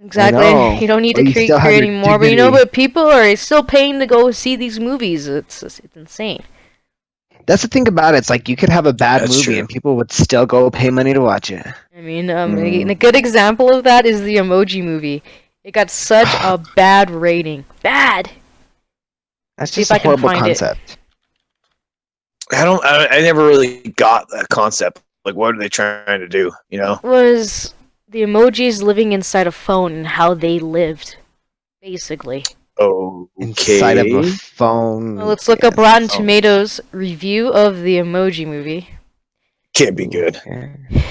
Exactly. know. You don't need But to you create still have your anymore. But dignity. but people are still paying to go see these movies. It's insane. That's the thing about it. It's like you could have a bad That's movie true. and people would still go pay money to watch it. I mean, a good example of that is the Emoji Movie. It got such a bad rating. Bad. That's See if just a I can horrible find it. concept. I never really got that concept. Like, what are they trying to do? You know? It was the emojis living inside a phone and how they lived, basically. Inside of a Okay. phone. Well, let's look up yes. Rotten Tomatoes review of the Emoji Movie. Can't be good. Okay.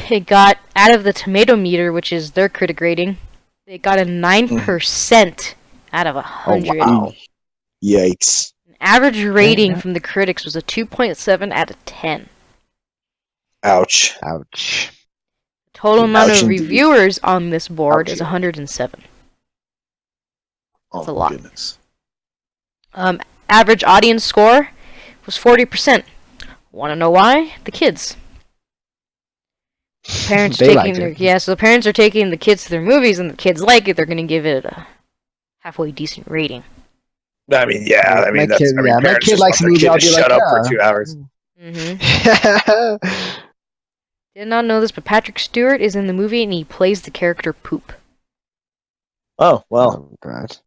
It got, out of the tomato meter, which is their critic rating, it got a 9% out of 100. wow. Yikes. Average rating yeah. from the critics was a 2.7 out of 10. Ouch. Ouch. Total amount Ouch of indeed. reviewers on this board is Ouchie. 107. Oh That's a my lot. goodness. Average audience score was 40%. Want to know why? The kids. The parents They are liked taking it. so the parents are taking the kids to their movies, and the kids like it. They're gonna give it a halfway decent rating. I mean, yeah. I My mean, kid, my parents kid just likes want a their movie. kid I'll to be like, shut up for yeah. 2 hours. Did not know this, but Patrick Stewart is in the movie, and he plays the character Poop. Oh well, Oh God.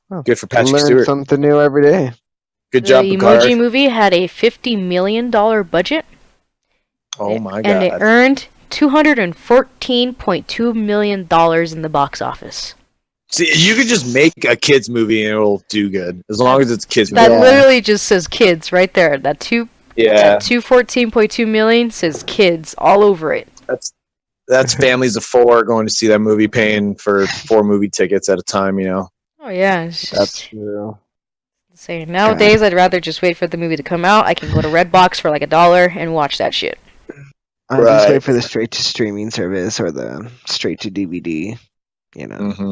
Well, good for Patrick learn Stewart. something new every day. Good The job, Emoji Picard. Movie had a $50 million budget. Oh my And it god. earned $214.2 million in the box office. See, you could just make a kids movie and it'll do good as long as it's a kids That movie. literally just says kids right there. That Yeah, 214.2 million says kids all over it. that's families of 4 going to see that movie, paying for 4 movie tickets at a time. You know. Oh yeah, it's That's just true. insane. Nowadays, I'd rather just wait for the movie to come out. I can go to Redbox for like $1 and watch that shit. I just Right. wait for the straight to streaming service or the straight to DVD. You know. Mm-hmm.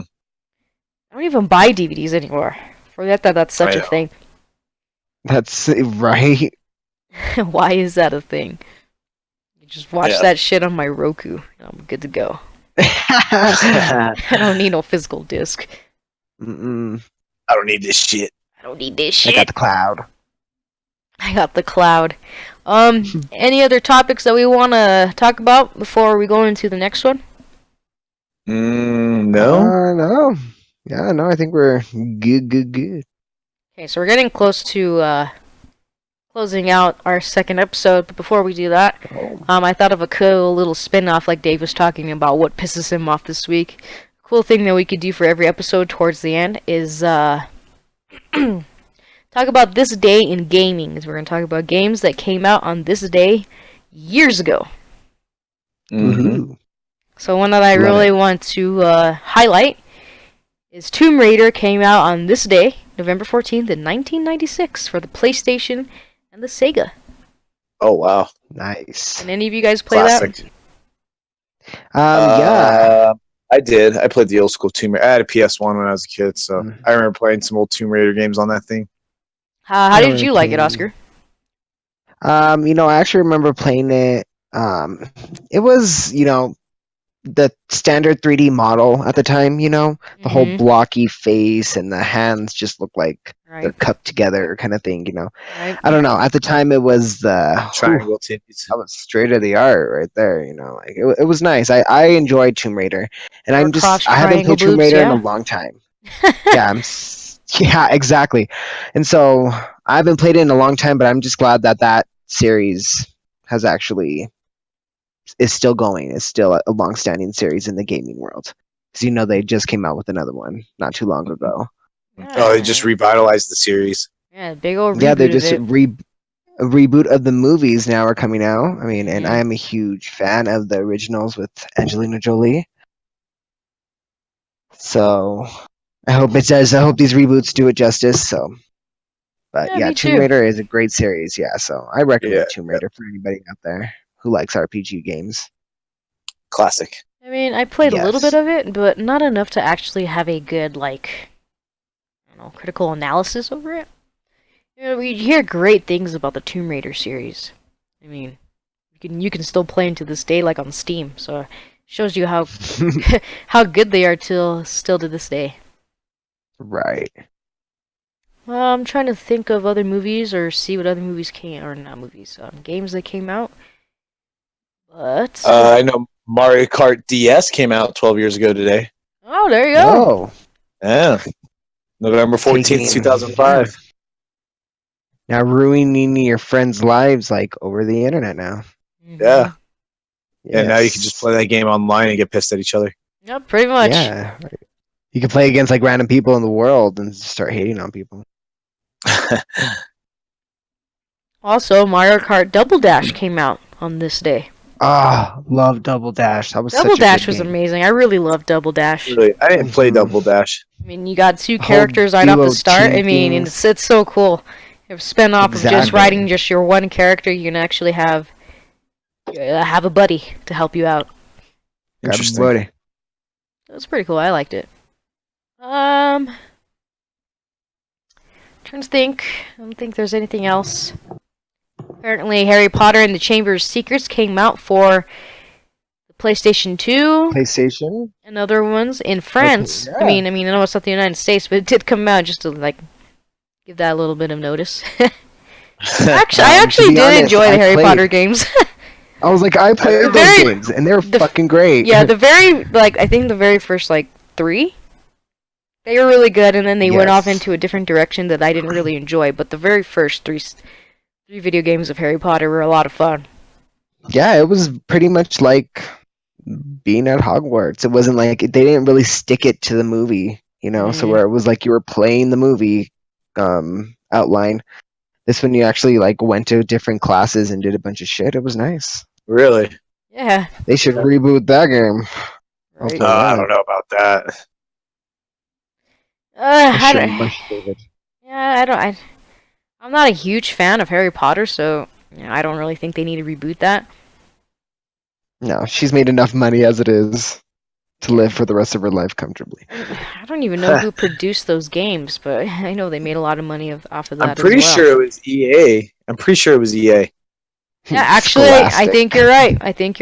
I don't even buy DVDs anymore. Forget that that's such I a know. thing. That's right. Why is that a thing? You just watch Yeah. that shit on my Roku, and I'm good to go. Mm-mm. I don't need no physical disc. I don't need this shit. I don't need this I shit. got the cloud. I got the cloud. Any other topics that we want to talk about before we go into the next one? No. No. Yeah, no, I think we're good. Okay, so we're getting close to closing out our second episode, but before we do that, I thought of a cool little spin-off like Dave was talking about what pisses him off this week. Cool thing that we could do for every episode towards the end is talk about this day in gaming, as we're going to talk about games that came out on this day years ago. Woohoo. So one that I Love really want to highlight is Tomb Raider came out on this day, November 14th in 1996 for the PlayStation and the Sega. Oh wow. Nice. Can any of you guys play Classic. Yeah. I did. I played the old school Tomb Raider. I had a PS1 when I was a kid, so Mm. I remember playing some old Tomb Raider games on that thing. that? How did you like it, Oscar? I actually remember playing it. It was, the standard 3D model at the time, the whole Mhm. blocky face and the hands just look like they're Right, cupped together kind of thing, right. I don't know. At the time, it was Triangle titties. that was straight of the art right there, like it was nice. I enjoyed Tomb Raider, and Or cross I haven't triangle played Tomb boobs, Raider in a yeah. long time. Yeah, yeah, exactly. And so I haven't played it in a long time, but I'm just glad that series has actually is still going. It's still a long-standing series in the gaming world. Because they just came out with another one not too long ago. Oh, they just revitalized the series. Yeah, big old Yeah, they reboot of just it. a reboot of the movies now are coming out. I mean, and Mhm. I am a huge fan of the originals with Angelina Jolie. So I hope it does. I hope these reboots do it justice. So, but Yeah, yeah, me Tomb too. Raider is a great series. Yeah, so I recommend Yeah, Tomb Raider for anybody out there who likes RPG games. classic. I mean, I played a little Yes. bit of it, but not enough to actually have a good, critical analysis over it. We hear great things about the Tomb Raider series. I mean, you can still play them to this day, like on Steam. So it shows you how how good they are still to this day. Right. I'm trying to think of other movies or see what other movies came or not movies, games that came out. But I know Mario Kart DS came out 12 years ago today. oh, there you go. Oh, Yeah, November 14th, Taking- 2005. now ruining your friends' lives like over the internet now. Yeah, and now you can Yes. just play that game online and get pissed at each other. Yep, pretty much. Yeah. You can play against like random people in the world and just start hating on people. Also, Mario Kart Double Dash came out on this day. Ah, love Double Dash. That was Double such a Dash good was game. amazing. I really love Double Dash. Really, I didn't play Mhm. Double Dash. I mean, you got two Whole characters right off the duo start. I team mean, and things. it's so cool. If spin off of just Exactly. riding just your one character, you can actually have a buddy to help you out. Got a Interesting. buddy. It was pretty cool. I liked it. Trying to think. I don't think there's anything else. Apparently, Harry Potter and the Chamber of Secrets came out for the PlayStation 2 PlayStation. and other ones in France. yeah. I mean, I know it's not the United States, but it did come out just to like give that a little bit of notice. Actually, I To actually be did honest, enjoy the I Harry played. Potter games. I was like, I played The those very- games and they were the- fucking great. Yeah, the very I think the very first 3, they were really good, and then they went off Yes. into a different direction that I didn't really enjoy. But the very first three video games of Harry Potter were a lot of fun. Yeah, it was pretty much like being at Hogwarts. It wasn't like they didn't really stick it to the movie, so Mhm. where it was like you were playing the movie outline. This one you actually like went to different classes and did a bunch of shit. It was nice. Really? Yeah, They should reboot that game. I'll right. tell you I that. don't know about that. I I shouldn't don't, mush David. yeah, I don't. I'm not a huge fan of Harry Potter, so I don't really think they need to reboot that. No, she's made enough money as it is to live for the rest of her life comfortably. I don't even know who produced those games, but I know they made a lot of money off of that. I'm pretty as well. sure it was EA. I'm pretty sure it was EA. Yeah, actually, I Scholastic. think you're right. I think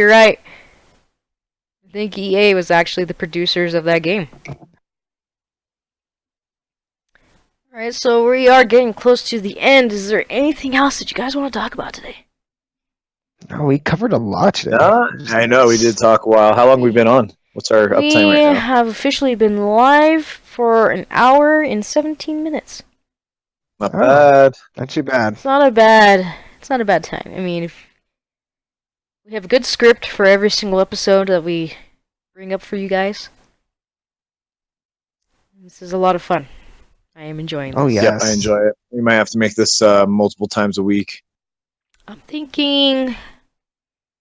EA was actually the producers of that game. Alright, so we are getting close to the end. Is there anything else that you guys want to talk about today? Oh, we covered a lot today. No, I know we did talk a while. How long we been on? What's our uptime We right now? have officially been live for an hour and 17 minutes. Not Oh. bad. Not too bad. It's not a bad time. I mean, if we have a good script for every single episode that we bring up for you guys. This is a lot of fun. I am enjoying this. Oh, yeah. Yep, Yes. I enjoy it. We might have to make this multiple times a week. I'm thinking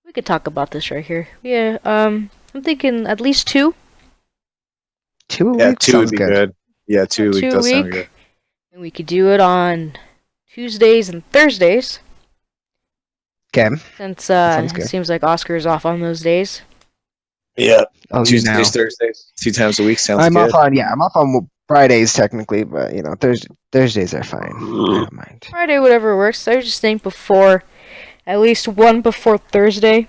we could talk about this right here. Yeah, I'm thinking at least 2. 2 a Yeah, week 2 would sounds be good. good. Yeah, 2 a week 2 a does sound week. good. And we could do it on Tuesdays and Thursdays, Okay. since sounds it good. seems like Oscar is off on those days. Yeah, Oh, Tuesdays, now. Thursdays, 2 times a week sounds I'm good. off on Fridays technically, but Thursdays are fine. I don't mind. Friday, whatever works. I just think before, at least one before Thursday,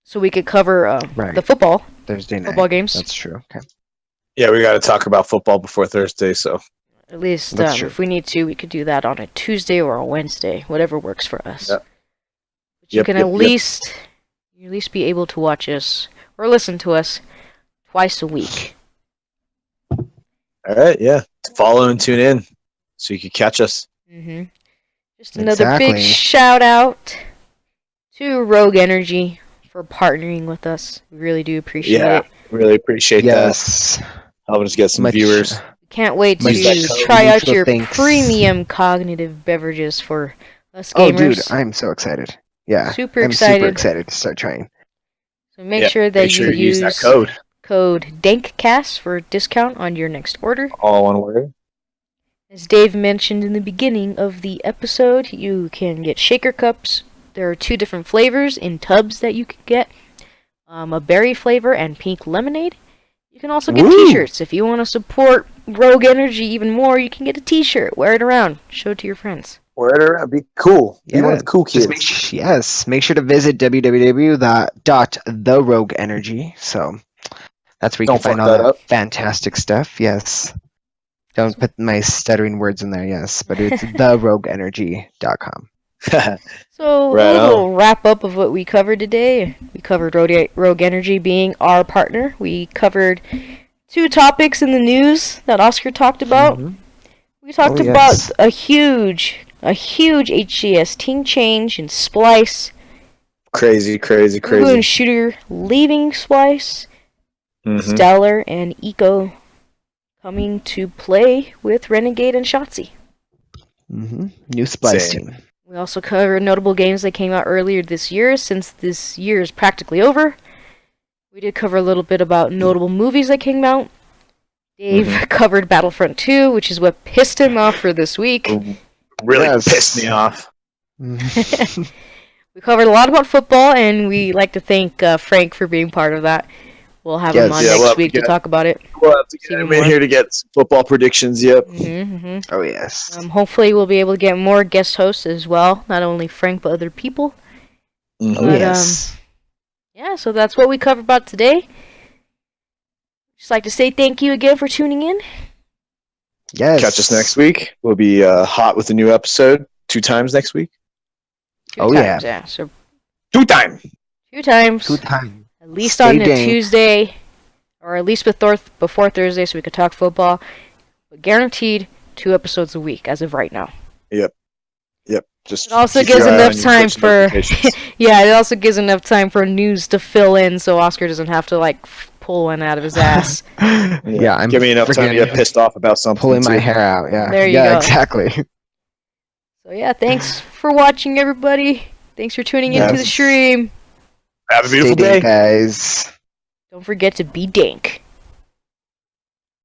so we could cover Right. the football Thursday games. That's true. Okay. Yeah, we got to talk about football before Thursday. So At least That's true. if we need to, we could do that on a Tuesday or a Wednesday, whatever works for us. Yep. But you Yep, can yep, at yep. least be able to watch us or listen to us twice a week. all right, yeah, follow and tune in so you can catch us. Just another big Exactly. shout out to Rogue Energy for partnering with us. We really do appreciate Yeah, it. really appreciate Yes. that. Helping us get some Much- viewers. Can't wait Much to try out mutual your thanks. premium cognitive beverages for us Oh, gamers. dude, I'm so excited. Yeah. Super I'm excited. super excited to start trying. So make Yeah, sure that make sure you use that code. code DANKCAST for a discount on your next order. All one word. As Dave mentioned in the beginning of the episode, you can get shaker cups. There are 2 different flavors in tubs that you can get. A berry flavor and pink lemonade. You can also get Woo! t-shirts. If you want to support Rogue Energy even more, you can get a t-shirt. Wear it around. Show it to your friends. Wear it around. Be cool. Be one of the cool Just kids. make sure to visit www.therogueenergy. So that's where you can Don't find fuck all that that up. fantastic stuff. Yes. Don't put my stuttering words in there, yes, but it's therogueenergy.com. So, Right a on. little wrap up of what we covered today. We covered Rogue Energy being our partner. We covered 2 topics in the news that Oscar talked about. Mhm. We talked Oh, about yes. a huge HGS team change in Splice. Crazy. Ugu and Shooter leaving Splice. Mm-hmm. Stellar and Eco coming to play with Renegade and Shotzi. New Splice Same. team. We also covered notable games that came out earlier this year, since this year is practically over. We did cover a little bit about notable movies that came out. Dave covered Battlefront 2, which is what pissed him off for this week. Really Yes. pissed me off. Mhm. We covered a lot about football, and we like to thank Frank for being part of that. We'll have him Yes. on Yeah, we'll next have to week to get- talk about it. We'll have to See get him more. in here to get some football predictions. Yep. Oh, yes. Hopefully, we'll be able to get more guest hosts as well, not only Frank but other people. Oh, But, yes. Yeah, so that's what we covered about today. Just like to say thank you again for tuning in. Yes. Catch us next week. We'll be hot with a new episode 2 times next week. 2 Oh, times, yeah. So 2 times. 2 times. Good time. At least Stay on a dank. Tuesday, or at least before Thursday, so we could talk football. But guaranteed 2 episodes a week as of right now. Yep. Just It also keep gives your eye enough on your time push for notifications. yeah. It also gives enough time for news to fill in, so Oscar doesn't have to like pull one out of his ass. Yeah, I'm Give me enough time to friggin' get pissed off about something. pulling my too. hair out. Yeah. There you yeah, go. exactly. So yeah, thanks for watching, everybody. Thanks for tuning into the Yes. stream. Have a beautiful Stay day. dank, guys. Don't forget to be dank.